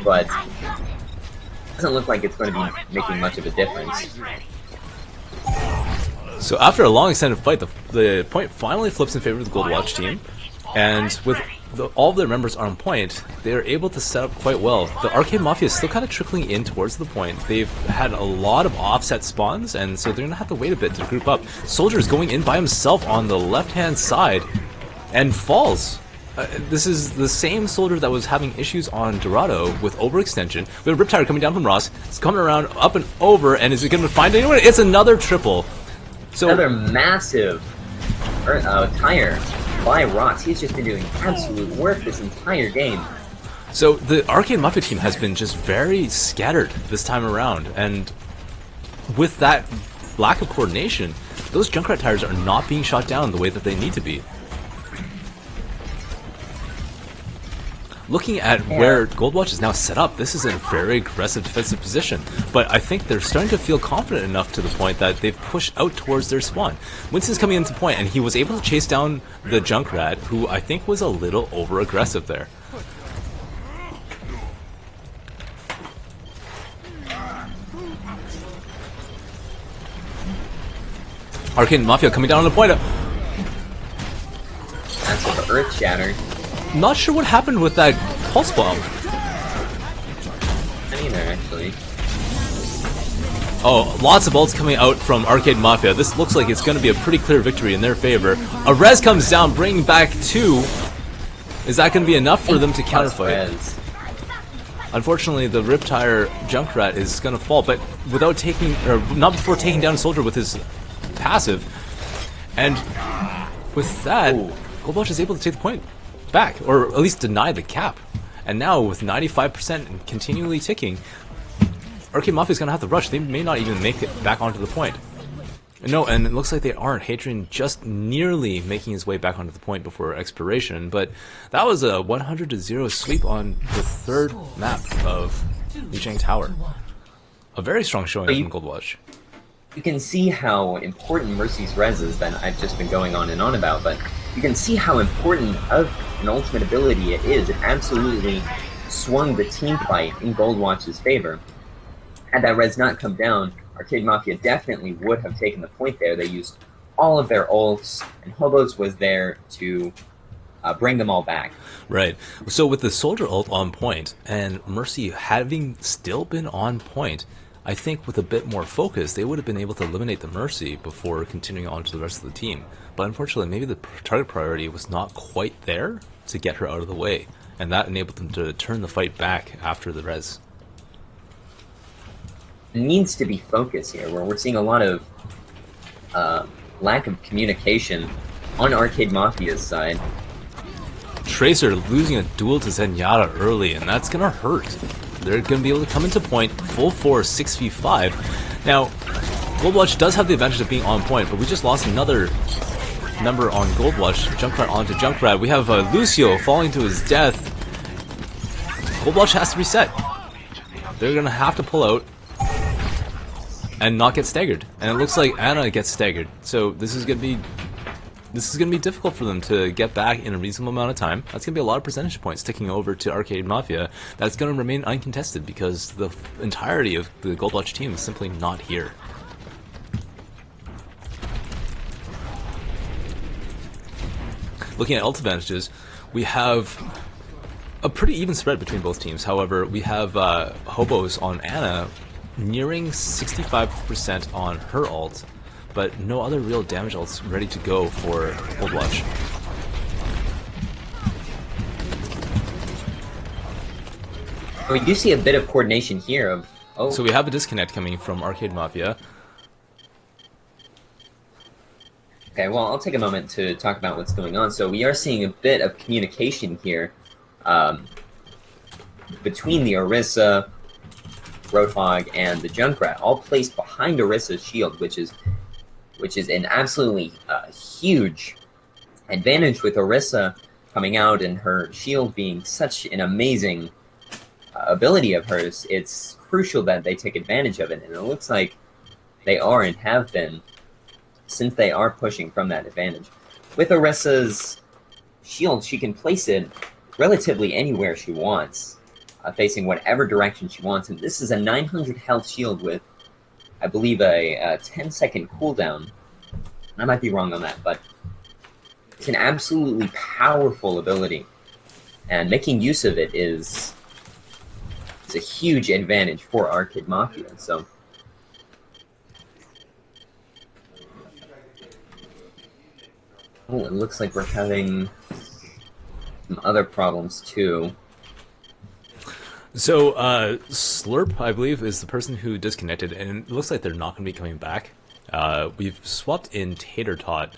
but it doesn't look like it's going to be making much of a difference. So after a long extended fight, the point finally flips in favor of the Goldwatch team, and with all of their members on point, they are able to set up quite well. The Arcade Mafia is still kind of trickling in towards the point. They've had a lot of offset spawns, and so they're going to have to wait a bit to group up. Soldier's going in by himself on the left-hand side, and falls. This is the same Soldier that was having issues on Dorado with overextension. We have a Riptire coming down from Ross. It's coming around up and over, and is it going to find anyone? It's another triple. So another massive tire by Ross. He's just been doing absolute work this entire game. So the Arcade Mafia team has been just very scattered this time around, and with that lack of coordination, those Junkrat tires are not being shot down the way that they need to be. Looking at where Goldwatch is now set up, this is a very aggressive defensive position, but I think they're starting to feel confident enough to the point that they've pushed out towards their spawn. Winston's coming into point, and he was able to chase down the Junkrat, who I think was a little over-aggressive there. Arcade Mafia coming down on the point. That's an earth shatter. Not sure what happened with that pulse bomb. I mean, there actually. Oh, lots of ults coming out from Arcade Mafia. This looks like it's going to be a pretty clear victory in their favor. A res comes down, bringing back 2. Is that going to be enough for them to counterfight? Unfortunately, the Riptire Junkrat is going to fall, but without taking, or not before taking down Soldier with his passive. And with that, Goldwatch is able to take the point back, or at least deny the cap. And now with 95% and continually ticking, Arcade Mafia is going to have to rush. They may not even make it back onto the point. No, and it looks like they aren't. Hadrian just nearly making his way back onto the point before expiration, but that was a 100-0 sweep on the 3rd map of Lijiang Tower. A very strong showing from Goldwatch. You can see how important Mercy's res is that I've just been going on and on about, but you can see how important of an ultimate ability it is. It absolutely swung the team fight in Goldwatch's favor. Had that res not come down, Arcade Mafia definitely would have taken the point there. They used all of their ults, and Hobos was there to bring them all back. Right. So with the Soldier ult on point, and Mercy having still been on point, I think with a bit more focus, they would have been able to eliminate the Mercy before continuing on to the rest of the team. But unfortunately, maybe the target priority was not quite there to get her out of the way, and that enabled them to turn the fight back after the res. It needs to be focus here, where we're seeing a lot of lack of communication on Arcade Mafia's side. Tracer losing a duel to Zenyatta early, and that's going to hurt. They're going to be able to come into point, full force, 6v5. Now, Goldwatch does have the advantage of being on point, but we just lost another member on Goldwatch. Junkrat onto Junkrat. We have Lucio falling to his death. Goldwatch has to reset. They're going to have to pull out and not get staggered. And it looks like Ana gets staggered. So this is going to be difficult for them to get back in a reasonable amount of time. That's going to be a lot of percentage points ticking over to Arcade Mafia. That's going to remain uncontested because the entirety of the Goldwatch team is simply not here. Looking at ult advantages, we have a pretty even spread between both teams. However, we have Hobos on Ana nearing 65% on her ult, but no other real damage ults ready to go for Goldwatch. We do see a bit of coordination here of... So we have a disconnect coming from Arcade Mafia. Okay, well, I'll take a moment to talk about what's going on. So we are seeing a bit of communication here between the Orisa, Roadhog, and the Junkrat, all placed behind Orisa's shield, which is an absolutely huge advantage with Orisa coming out and her shield being such an amazing ability of hers. It's crucial that they take advantage of it, and it looks like they are and have been, since they are pushing from that advantage. With Orisa's shield, she can place it relatively anywhere she wants, facing whatever direction she wants, and this is a 900 health shield with, I believe, a 10-second cooldown. I might be wrong on that, but it's an absolutely powerful ability, and making use of it is a huge advantage for Arcade Mafia. So it looks like we're having some other problems too. So, Slurp, I believe, is the person who disconnected, and it looks like they're not going to be coming back. We've swapped in Tater Tot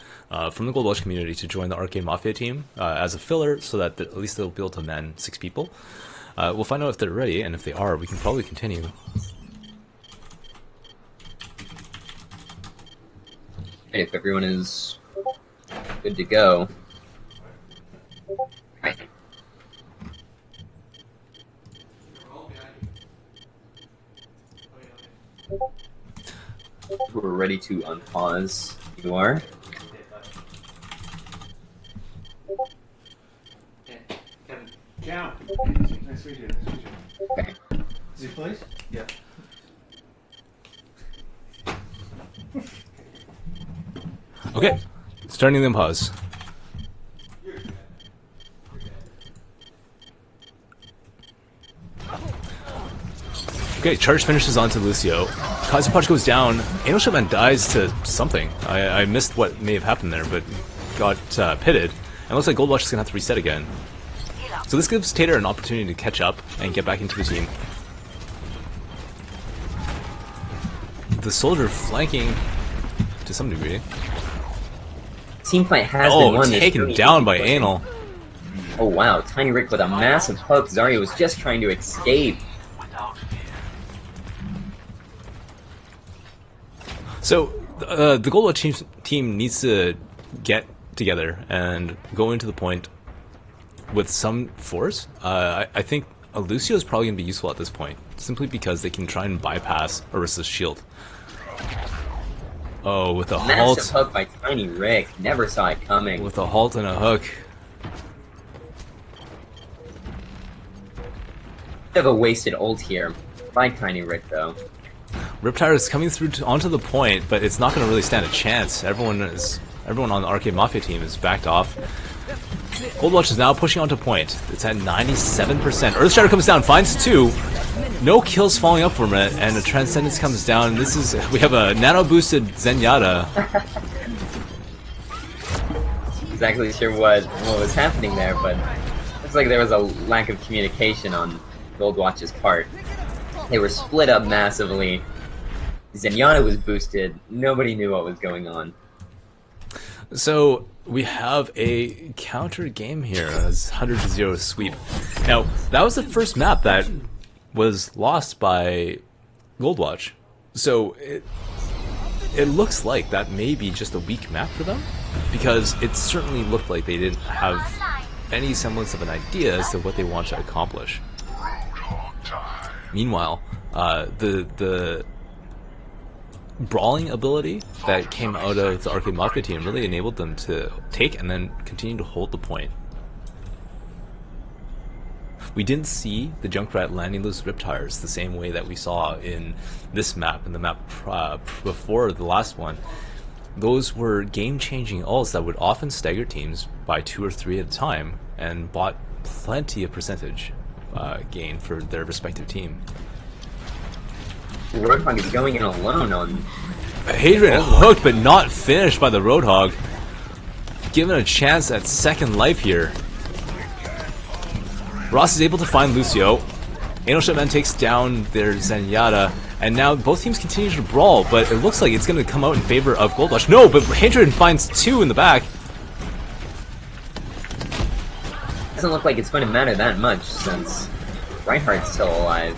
from the Goldwatch community to join the Arcade Mafia team as a filler, so that at least they'll be able to man 6 people. We'll find out if they're ready, and if they are, we can probably continue. If everyone is good to go. Right. We're ready to unpause. You are? Kevin. Ciao. Nice to meet you. Okay. Is your place? Yeah. Okay, starting the pause. Okay, charge finishes onto Lucio. Kazupunch goes down. Anal Shipman dies to something. I missed what may have happened there, but got pitted. And it looks like Goldwatch is going to have to reset again. So this gives Tater an opportunity to catch up and get back into the team. The soldier flanking to some degree. Team fight has been won. Taken down by Anal. Oh wow, Tiny Rick with a massive hook. Zarya was just trying to escape. So the Goldwatch team needs to get together and go into the point with some force. I think Lucio is probably going to be useful at this point, simply because they can try and bypass Orissa's shield. Oh, with a halt. Massive hook by Tiny Rick. Never saw it coming. With a halt and a hook. Bit of a wasted ult here by Tiny Rick, though. Riptire is coming through onto the point, but it's not going to really stand a chance. Everyone on the Arcade Mafia team is backed off. Goldwatch is now pushing onto point. It's at 97%. Earthshatter comes down, finds 2. No kills falling up from it, and a Transcendence comes down. We have a nano boosted Zenyatta. Exactly sure what was happening there, but looks like there was a lack of communication on Goldwatch's part. They were split up massively. Zenyatta was boosted. Nobody knew what was going on. So we have a counter game here, a 100-0 sweep. Now, that was the first map that was lost by Goldwatch. So it looks like that may be just a weak map for them, because it certainly looked like they didn't have any semblance of an idea as to what they want to accomplish. Meanwhile, the brawling ability that came out of the Arcade Mafia team really enabled them to take and then continue to hold the point. We didn't see the Junkrat landing those Riptires the same way that we saw in this map and the map before the last one. Those were game-changing ults that would often stagger teams by 2 or 3 at a time and bought plenty of percentage gain for their respective team. Roadhog is going in alone on... Hadrian hooked but not finished by the Roadhog. Given a chance at second life here. Ross is able to find Lucio. Anal Shipman takes down their Zenyatta. And now both teams continue to brawl, but it looks like it's going to come out in favor of Goldwatch. No, but Hadrian finds 2 in the back. Doesn't look like it's going to matter that much since Reinhardt's still alive.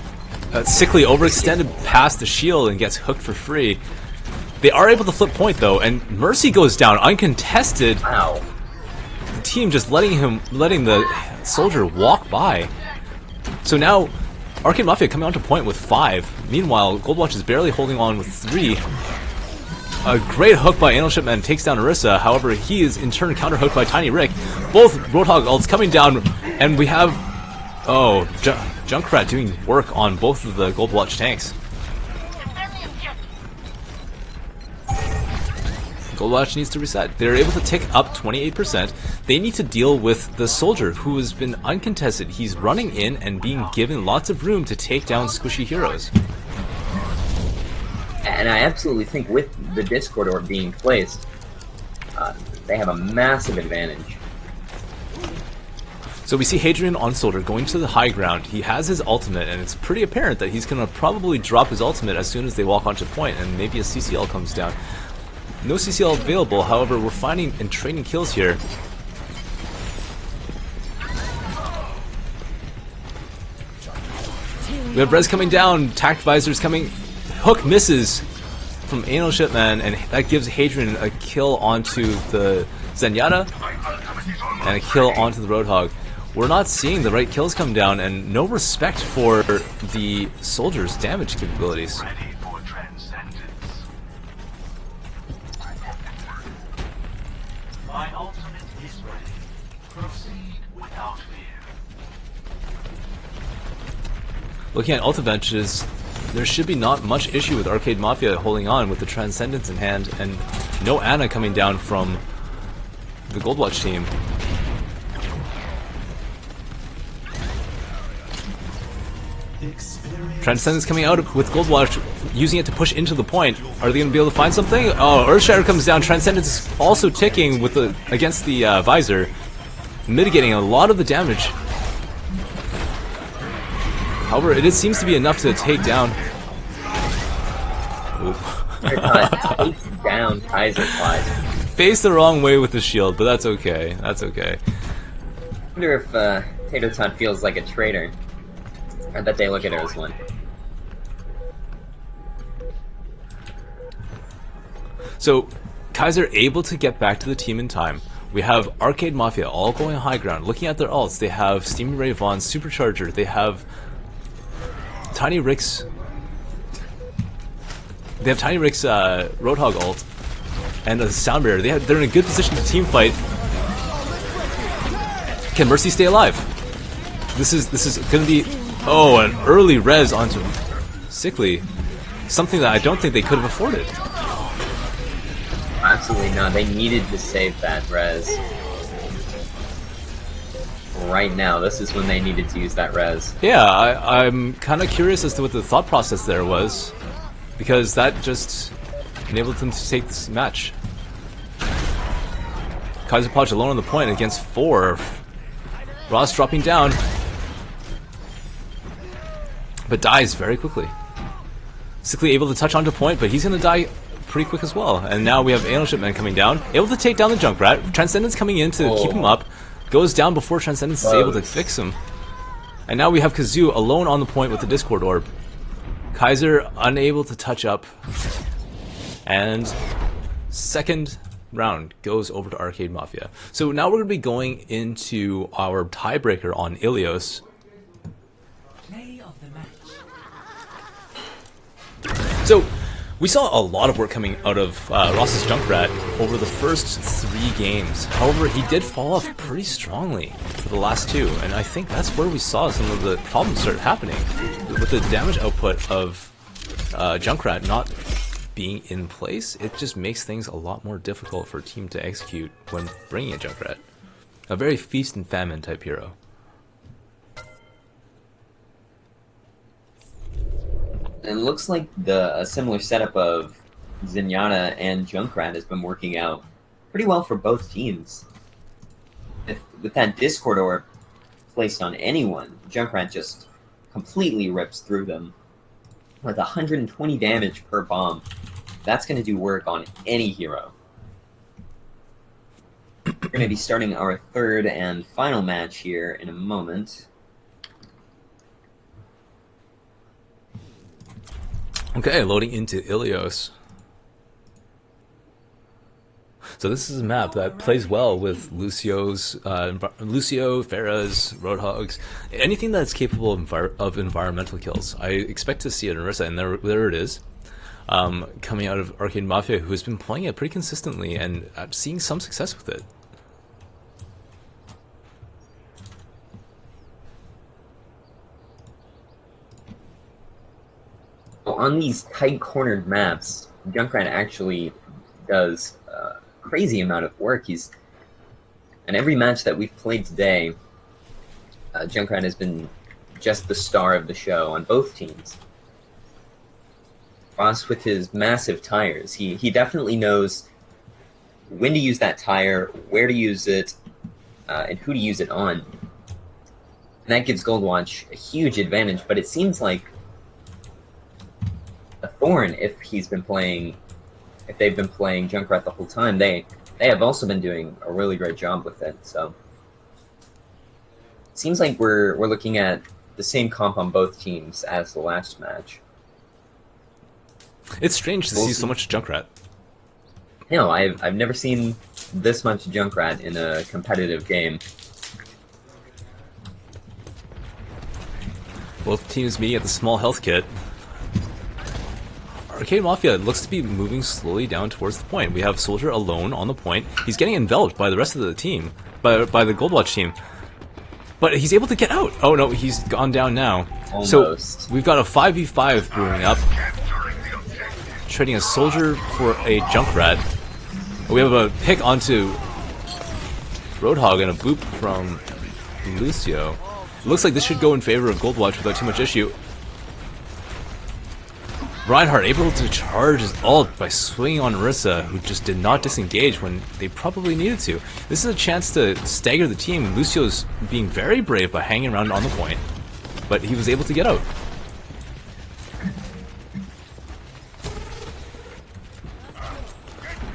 Sickly overextended past the shield and gets hooked for free. They are able to flip point though, and Mercy goes down uncontested. Wow. The team just letting the soldier walk by. So now Arcade Mafia coming onto point with 5. Meanwhile, Goldwatch is barely holding on with 3. A great hook by Anal Shipman takes down Orisa. However, he is in turn counter hooked by Tiny Rick. Both Roadhog ults coming down, and we have Junkrat doing work on both of the Goldwatch tanks. Goldwatch needs to reset. They're able to tick up 28%. They need to deal with the soldier who has been uncontested. He's running in and being given lots of room to take down squishy heroes. And I absolutely think with the Discord orb being placed, they have a massive advantage. So we see Hadrian on Soldier going to the high ground. He has his ultimate, and it's pretty apparent that he's going to probably drop his ultimate as soon as they walk onto point, and maybe a CCL comes down. No CCL available, however, we're finding and trading kills here. We have Rez coming down, Tact Visors coming, Hook misses. from Anal Shipman, and that gives Hadrian a kill onto the Zenyatta and a kill onto the Roadhog. We're not seeing the right kills come down, and no respect for the soldiers' damage capabilities. My ultimate is ready. Proceed without fear. Looking at ult advantages, there should be not much issue with Arcade Mafia holding on with the Transcendence in hand, and no Ana coming down from the Goldwatch team. Transcendence coming out with Goldwatch, using it to push into the point. Are they going to be able to find something? Oh, Earthshatter comes down. Transcendence is also ticking with the against the visor, mitigating a lot of the damage. However, it seems to be enough to take down. Takes down Kaiser twice. Faced the wrong way with the shield, but that's okay. That's okay. I wonder if Tater Tot feels like a traitor. I bet they look at her as one. So, Kaiser able to get back to the team in time. We have Arcade Mafia all going high ground. Looking at their ults, they have Steamy Ray Vaughn's Supercharger. They have Tiny Rick's. They have Tiny Rick's Roadhog ult and a Sound Barrier. They're in a good position to team fight. Can Mercy stay alive? This is going to be an early res onto Sickly, something that I don't think they could have afforded. Absolutely not. They needed to save that res. Right now, this is when they needed to use that res. Yeah, I'm kind of curious as to what the thought process there was, because that just enabled them to take this match. Kaiser Podge alone on the point against 4. Ross dropping down, but dies very quickly. Sickly able to touch onto point, but he's going to die pretty quick as well. And now we have Anal Shipman coming down, able to take down the Junkrat. Transcendence coming in to keep him up. Goes down before Transcendence is able to fix him. And now we have Kazoo alone on the point with the Discord Orb. Kaiser unable to touch up. And second round goes over to Arcade Mafia. So now we're going to be going into our tiebreaker on Ilios. Play of the match. So we saw a lot of work coming out of Ross's Junkrat over the first 3 games. However, he did fall off pretty strongly for the last 2, and I think that's where we saw some of the problems start happening. With the damage output of Junkrat not being in place, it just makes things a lot more difficult for a team to execute when bringing a Junkrat. A very feast and famine type hero. And it looks like a similar setup of Zenyatta and Junkrat has been working out pretty well for both teams. With that Discord Orb placed on anyone, Junkrat just completely rips through them. With 120 damage per bomb, that's going to do work on any hero. We're going to be starting our third and final match here in a moment. Okay, loading into Ilios. So this is a map that plays well with Lucio, Pharah's, Roadhogs, anything that's capable of environmental kills. I expect to see it in Orisa, and there it is. Coming out of Arcade Mafia, who has been playing it pretty consistently, and I'm seeing some success with it. On these tight cornered maps, Junkrat actually does a crazy amount of work. In every match that we've played today, Junkrat has been just the star of the show on both teams. Ross with his massive tires, he definitely knows when to use that tire, where to use it, and who to use it on. And that gives Goldwatch a huge advantage, but it seems like Thorn, if they've been playing Junkrat the whole time, they have also been doing a really great job with it. So it seems like we're looking at the same comp on both teams as the last match. It's strange to see so much Junkrat. No, I've never seen this much Junkrat in a competitive game. Both teams meeting at the small health kit. Arcade Mafia looks to be moving slowly down towards the point. We have Soldier alone on the point. He's getting enveloped by the rest of the team, by the Goldwatch team. But he's able to get out. Oh no, he's gone down now. Almost. So we've got a 5v5 brewing up. Trading a Soldier for a Junkrat. We have a pick onto Roadhog and a boop from Lucio. It looks like this should go in favor of Goldwatch without too much issue. Reinhardt able to charge his ult by swinging on Rissa, who just did not disengage when they probably needed to. This is a chance to stagger the team. Lucio's being very brave by hanging around on the point, but he was able to get out.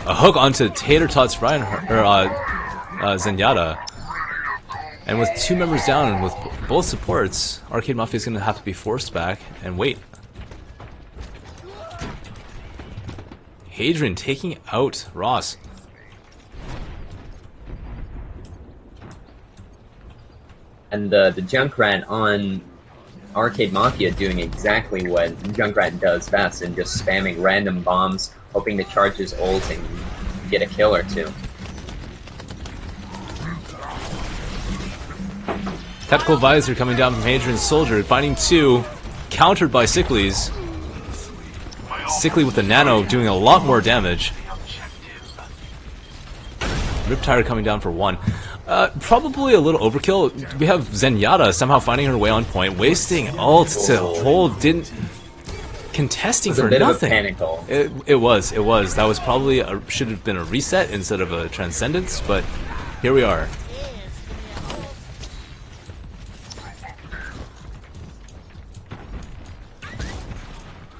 A hook onto Tater Tots Reinhardt, or Zenyatta. And with two members down and with both supports, Arcade Mafia is going to have to be forced back and wait. Hadrian taking out Ross. And the Junkrat on Arcade Mafia doing exactly what Junkrat does best and just spamming random bombs, hoping to charge his ult and get a kill or two. Tactical Visor coming down from Hadrian's Soldier, finding two, countered by Sickly's. Sickly with the nano doing a lot more damage. Riptire coming down for one. Probably a little overkill. We have Zenyatta somehow finding her way on point, wasting ults to hold, contesting for nothing. It was a bit of a panic ult. It was. That was probably should have been a reset instead of a transcendence, but here we are.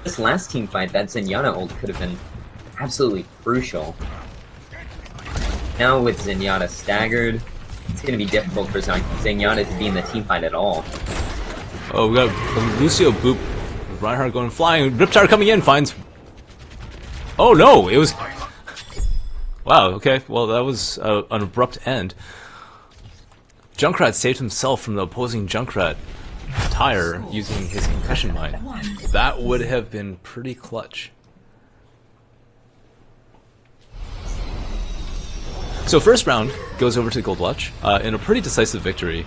This last team fight, that Zenyatta ult could have been absolutely crucial. Now with Zenyatta staggered, it's going to be difficult for Zenyatta to be in the team fight at all. Oh, we got Lucio boop. Reinhardt going flying. Riptire coming in, finds... Oh no, it was... Wow, okay, well that was an abrupt end. Junkrat saved himself from the opposing Junkrat tire using his concussion mine. That would have been pretty clutch. So first round goes over to Goldwatch in a pretty decisive victory.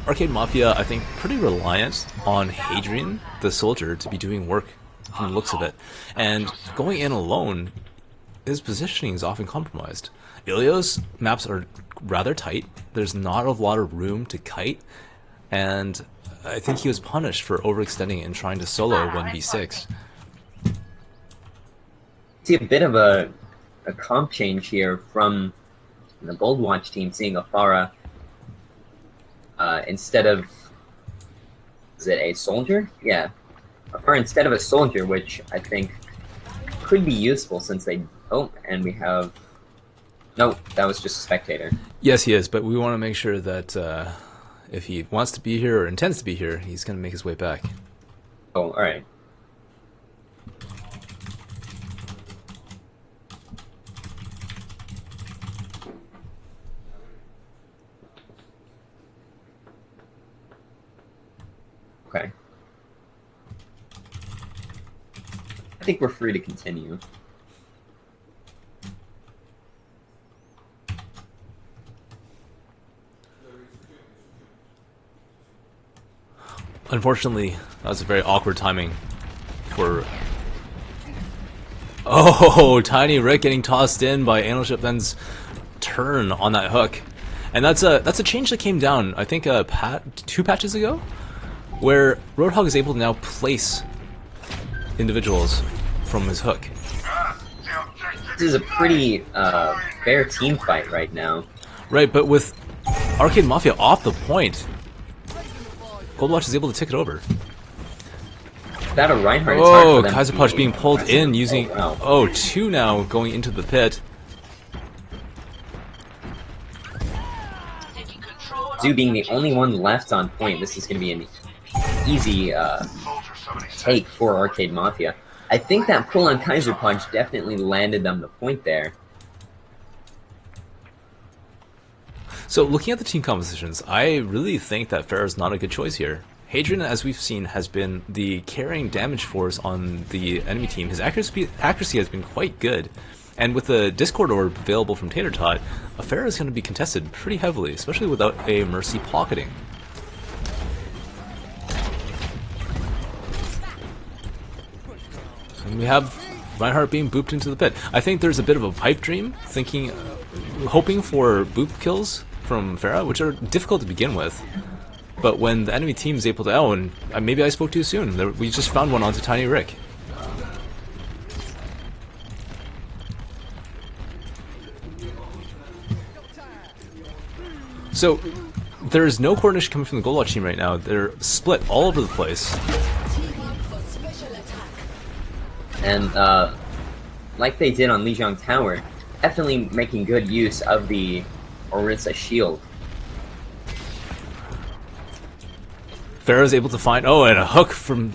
Arcade Mafia, I think, pretty reliant on Hadrian, the soldier, to be doing work from the looks of it. And going in alone, his positioning is often compromised. Ilio's maps are rather tight. There's not a lot of room to kite. And I think he was punished for overextending and trying to solo 1v6. See a bit of a comp change here from the Goldwatch team, seeing Afara instead of... Is it a soldier? Yeah. Afara instead of a soldier, which I think could be useful since they... Oh, and we have... No, that was just a spectator. Yes, he is, but we want to make sure that if he wants to be here or intends to be here, he's going to make his way back. Oh, alright. Okay. I think we're free to continue. Unfortunately, that was a very awkward timing for... Oh, Tiny Rick getting tossed in by Anal Then's turn on that hook. And that's a change that came down, I think, 2 patches ago, where Roadhog is able to now place individuals from his hook. This is a pretty fair team fight right now. Right, but with Arcade Mafia off the point, Goldwatch is able to tick it over. Without a Reinhardt, oh, it's hard for them Kaiserpatch to being pulled in using... wow. Oh, 2 now going into the pit. Zoo being the only one left on point, this is going to be an easy take for Arcade Mafia. I think that pull on Kaiser Punch definitely landed them the point there. So looking at the team compositions, I really think that Pharah's not a good choice here. Hadrian, as we've seen, has been the carrying damage force on the enemy team. His accuracy has been quite good. And with the Discord Orb available from Tater Tot, Pharah is going to be contested pretty heavily, especially without a Mercy pocketing. And we have Reinhardt being booped into the pit. I think there's a bit of a pipe dream, hoping for boop kills from Pharah, which are difficult to begin with. But when the enemy team is able to... Oh, and maybe I spoke too soon. We just found one onto Tiny Rick. So, there's no coordination coming from the Goldwatch team right now. They're split all over the place. And like they did on Lijiang Tower, definitely making good use of the Orisa shield. Pharah is able to find... Oh, and a hook from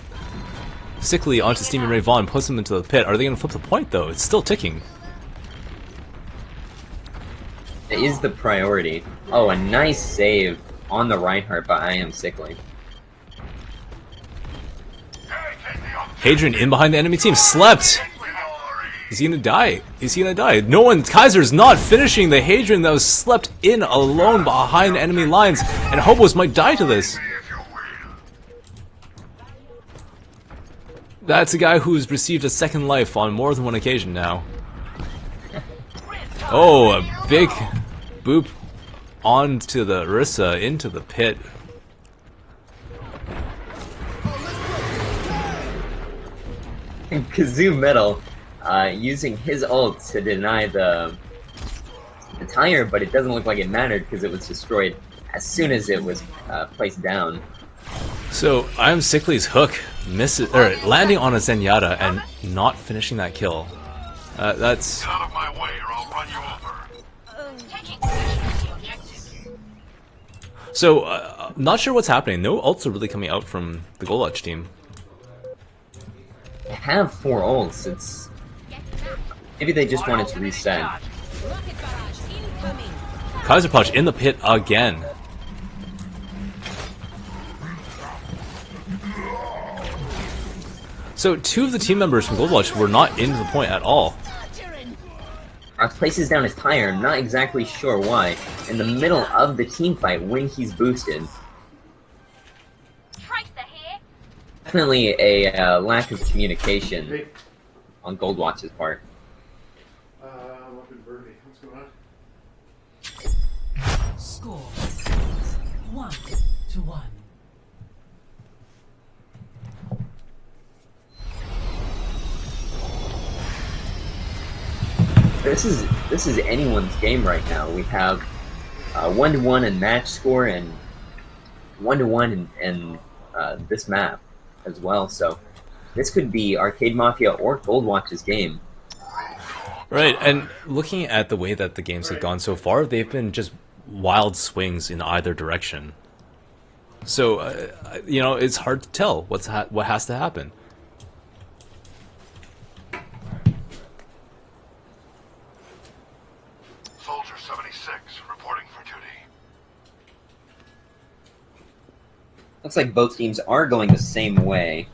Sickly onto Steamy Ray Vaughn puts him into the pit. Are they going to flip the point, though? It's still ticking. It is the priority. Oh, a nice save on the Reinhardt by I Am Sickly. Hadrian in behind the enemy team. Slept! Is he gonna die? Is he gonna die? No one... Kaiser's not finishing the Hadrian that was slept in alone behind enemy lines. And Hobos might die to this. That's a guy who's received a second life on more than one occasion now. Oh, a big boop onto the Orisa, into the pit. Kazoo Metal using his ult to deny the tire, but it doesn't look like it mattered because it was destroyed as soon as it was placed down. So, I Am Sickly's hook landing on a Zenyatta and not finishing that kill. That's... Get out of my way or I'll run you over. So, not sure what's happening. No ults are really coming out from the Goldwatch team. They have 4 ults. It's... Maybe they just wanted to reset. Kaiser Punch in the pit again. So 2 of the team members from Goldwatch were not into the point at all. Arc places down his tire, not exactly sure why, in the middle of the team fight when he's boosted. Definitely a lack of communication on Goldwatch's part. Up in Birdie. What's going on? Score 1-1. This is anyone's game right now. We have 1-1 in match score and 1-1 in this map as well. So this could be Arcade Mafia or Goldwatch's game. Right, and looking at the way that the games have gone so far, they've been just wild swings in either direction. So, you know, it's hard to tell what has to happen. Soldier 76, reporting for duty. Looks like both teams are going the same way.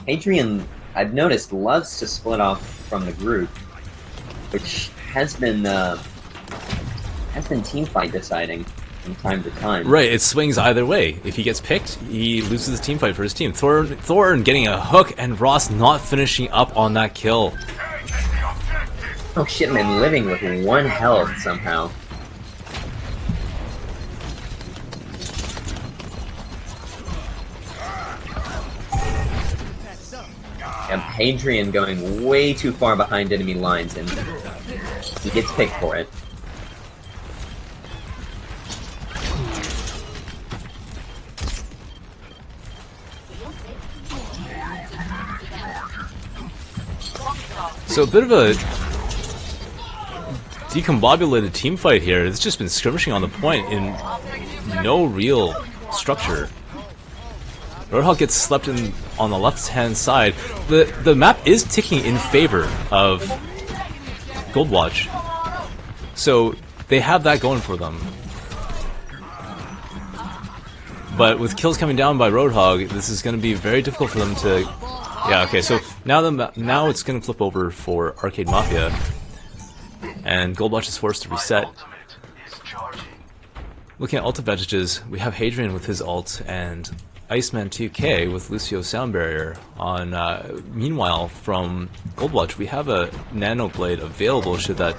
Hadrian, I've noticed, loves to split off from the group, which has been teamfight deciding from time to time. Right, it swings either way. If he gets picked, he loses the teamfight for his team. Thorn getting a hook, and Ross not finishing up on that kill. Oh shit, man, living with 1 health somehow. And Hadrian going way too far behind enemy lines, and he gets picked for it. So a bit of a decombobulated team fight here. It's just been skirmishing on the point in no real structure. Roadhog gets slept in on the left-hand side. The map is ticking in favor of Goldwatch, so they have that going for them. But with kills coming down by Roadhog, this is going to be very difficult for them to... Yeah, okay, so now it's going to flip over for Arcade Mafia, and Goldwatch is forced to reset. Looking at ult advantages, we have Hadrian with his ult, and Iceman 2K with Lucio's sound barrier. On meanwhile, from Goldwatch, we have a Nano Blade available should that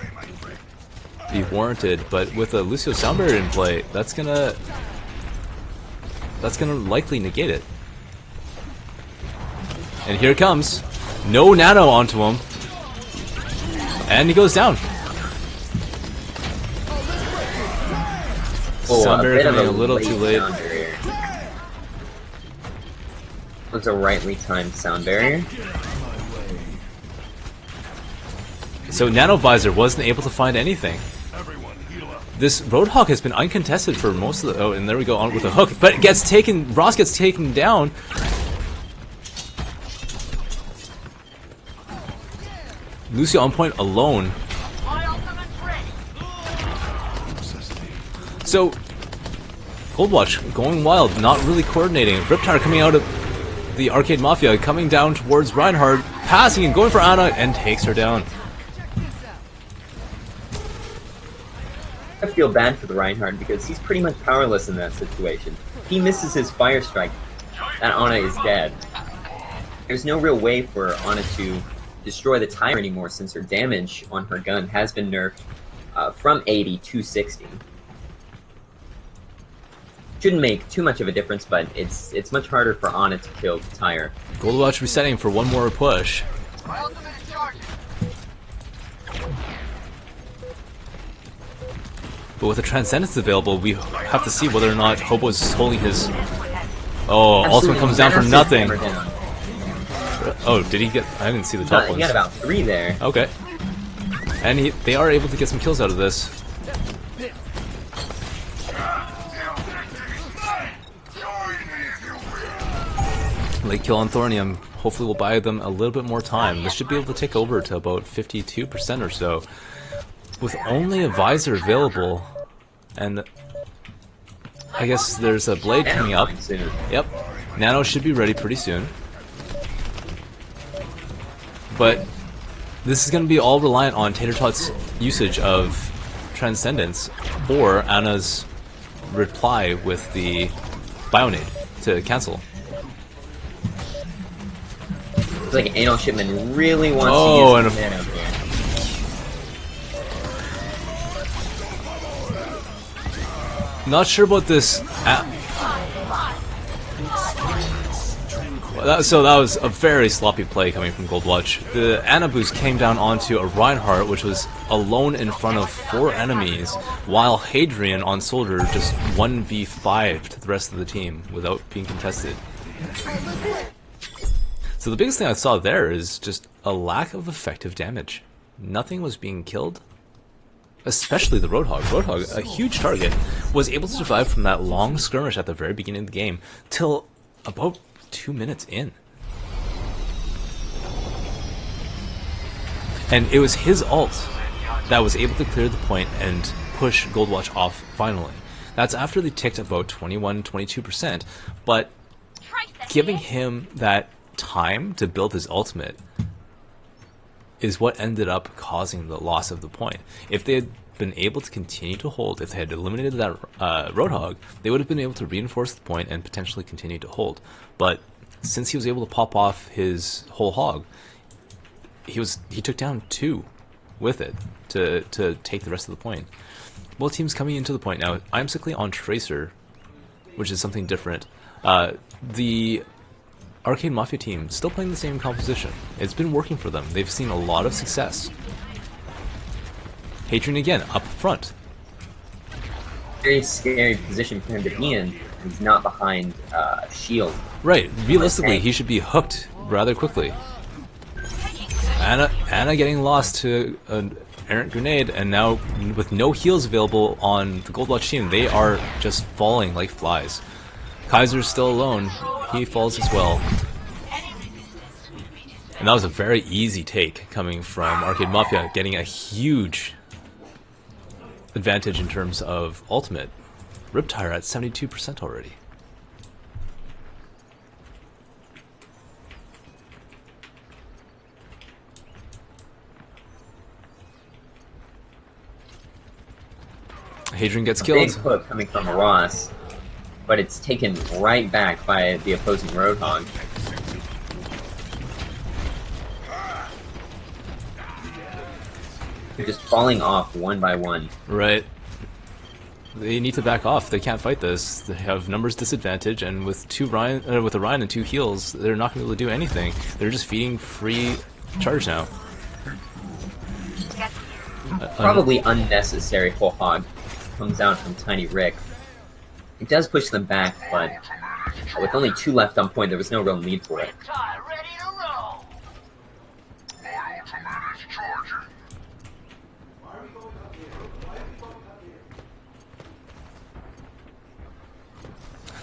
be warranted, but with a Lucio sound barrier in play, that's gonna likely negate it. And here it comes. No nano onto him. And he goes down. Oh, Sound barrier bit of coming a little too late. sound barrier. Was a rightly timed sound barrier. So Nano Visor wasn't able to find anything. This Roadhog has been uncontested for most of the... Oh, and there we go on with a hook. But it gets taken... Ross gets taken down. Lucio on point alone. So, Goldwatch going wild, not really coordinating. Riptire coming out of the Arcade Mafia, coming down towards Reinhardt, passing and going for Ana, and takes her down. I feel bad for the Reinhardt because he's pretty much powerless in that situation. If he misses his fire strike, that Ana is dead. There's no real way for Ana to destroy the tire anymore since her damage on her gun has been nerfed from 80 to 60. Shouldn't make too much of a difference, but it's much harder for Ana to kill the tire. Goldwatch resetting for one more push. But with the Transcendence available, we have to see whether or not Hobo's holding his... Oh, ultimate comes down for nothing. Oh, did he get... I didn't see the top ones. He got about 3 there. Okay. And they are able to get some kills out of this. Late kill on Thornium. Hopefully we'll buy them a little bit more time. This should be able to take over to about 52% or so. With only a visor available, and I guess there's a blade coming up. Yep. Nano should be ready pretty soon. But this is going to be all reliant on Tatertot's usage of Transcendence or Ana's reply with the Bionade to cancel. It's like Anal Shipman really wants to use the Nano here. Not sure about this. So that was a very sloppy play coming from Goldwatch. The Ana boost came down onto a Reinhardt, which was alone in front of 4 enemies, while Hadrian on Soldier just 1v5'd the rest of the team without being contested. So the biggest thing I saw there is just a lack of effective damage. Nothing was being killed. Especially the Roadhog. Roadhog, a huge target, was able to survive from that long skirmish at the very beginning of the game till about 2 minutes in. And it was his ult that was able to clear the point and push Goldwatch off finally. That's after they ticked about 21-22%, but giving him that time to build his ultimate is what ended up causing the loss of the point. If they had been able to continue to hold, if they had eliminated that Roadhog, they would have been able to reinforce the point and potentially continue to hold. But since he was able to pop off his whole hog, he took down 2 with it to take the rest of the point. Both teams coming into the point now. I'm simply on Tracer, which is something different. The Arcade Mafia team still playing the same composition. It's been working for them. They've seen a lot of success. Hadrian again, up front. Very scary position for him to be in. He's not behind shield. Right. Realistically, he should be hooked rather quickly. Ana getting lost to an errant grenade, and now with no heals available on the Goldwatch team, they are just falling like flies. Kaiser's still alone. He falls as well. And that was a very easy take coming from Arcade Mafia, getting a huge advantage in terms of ultimate. Riptire at 72% already. Hadrian gets killed. Big hook coming from Ross, but it's taken right back by the opposing Roadhog. They're just falling off one by one. Right. They need to back off. They can't fight this. They have numbers disadvantage, and with with a Ryan and 2 heals, they're not going to be able to do anything. They're just feeding free charge now. Probably unnecessary whole hog comes out from Tiny Rick. It does push them back, but with only 2 left on point, there was no real need for it.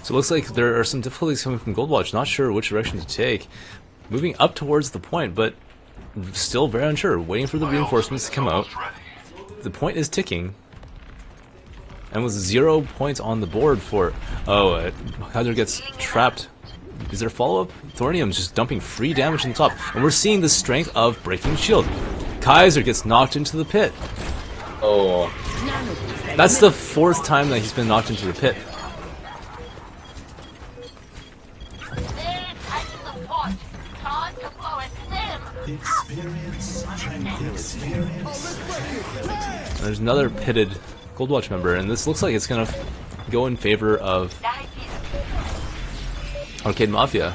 So it looks like there are some difficulties coming from Goldwatch. Not sure which direction to take. Moving up towards the point, but still very unsure. Waiting for the reinforcements to come out. The point is ticking. And with 0 points on the board for... Oh, Kaiser gets trapped. Is there follow-up? Thornium's just dumping free damage on the top. And we're seeing the strength of Breaking Shield. Kaiser gets knocked into the pit. Oh. That's the 4th time that he's been knocked into the pit. There's another pitted Goldwatch member, and this looks like it's going to go in favor of Arcade Mafia.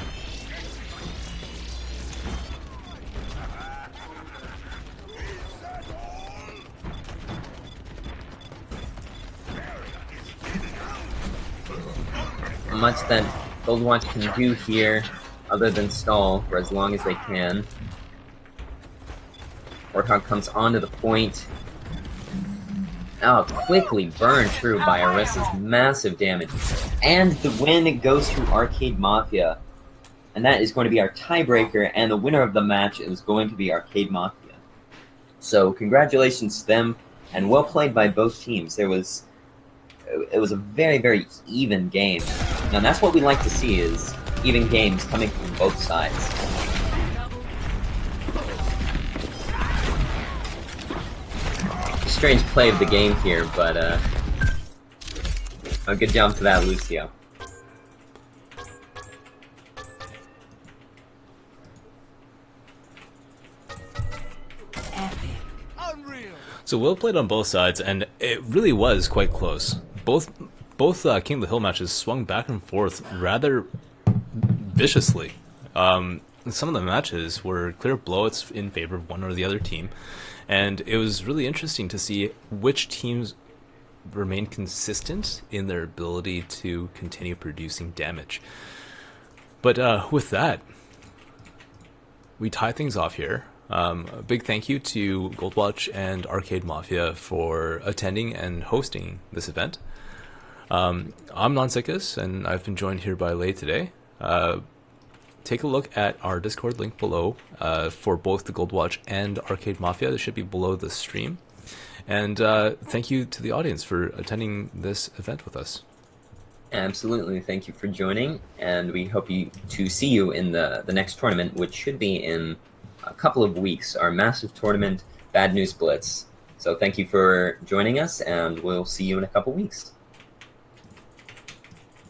Much that Goldwatch can do here, other than stall for as long as they can. Warthog comes onto the point. Oh, quickly burned through by Arisa's massive damage. And the win goes to Arcade Mafia. And that is going to be our tiebreaker, and the winner of the match is going to be Arcade Mafia. So congratulations to them, and well played by both teams. It was a very, very even game. Now that's what we like to see, is even games coming from both sides. Strange play of the game here, but a good job for that, Lucio. So well played on both sides, and it really was quite close. Both King of the Hill matches swung back and forth rather viciously. Some of the matches were clear blowouts in favor of one or the other team. And it was really interesting to see which teams remain consistent in their ability to continue producing damage. But with that, we tie things off here. A big thank you to Goldwatch and Arcade Mafia for attending and hosting this event. I'm Nonsikus, and I've been joined here by Lei today. Take a look at our Discord link below for both the Goldwatch and Arcade Mafia. It should be below the stream. And thank you to the audience for attending this event with us. Absolutely, thank you for joining, and we hope to see you in the next tournament, which should be in a couple of weeks, our massive tournament, Bad News Blitz. So thank you for joining us, and we'll see you in a couple weeks.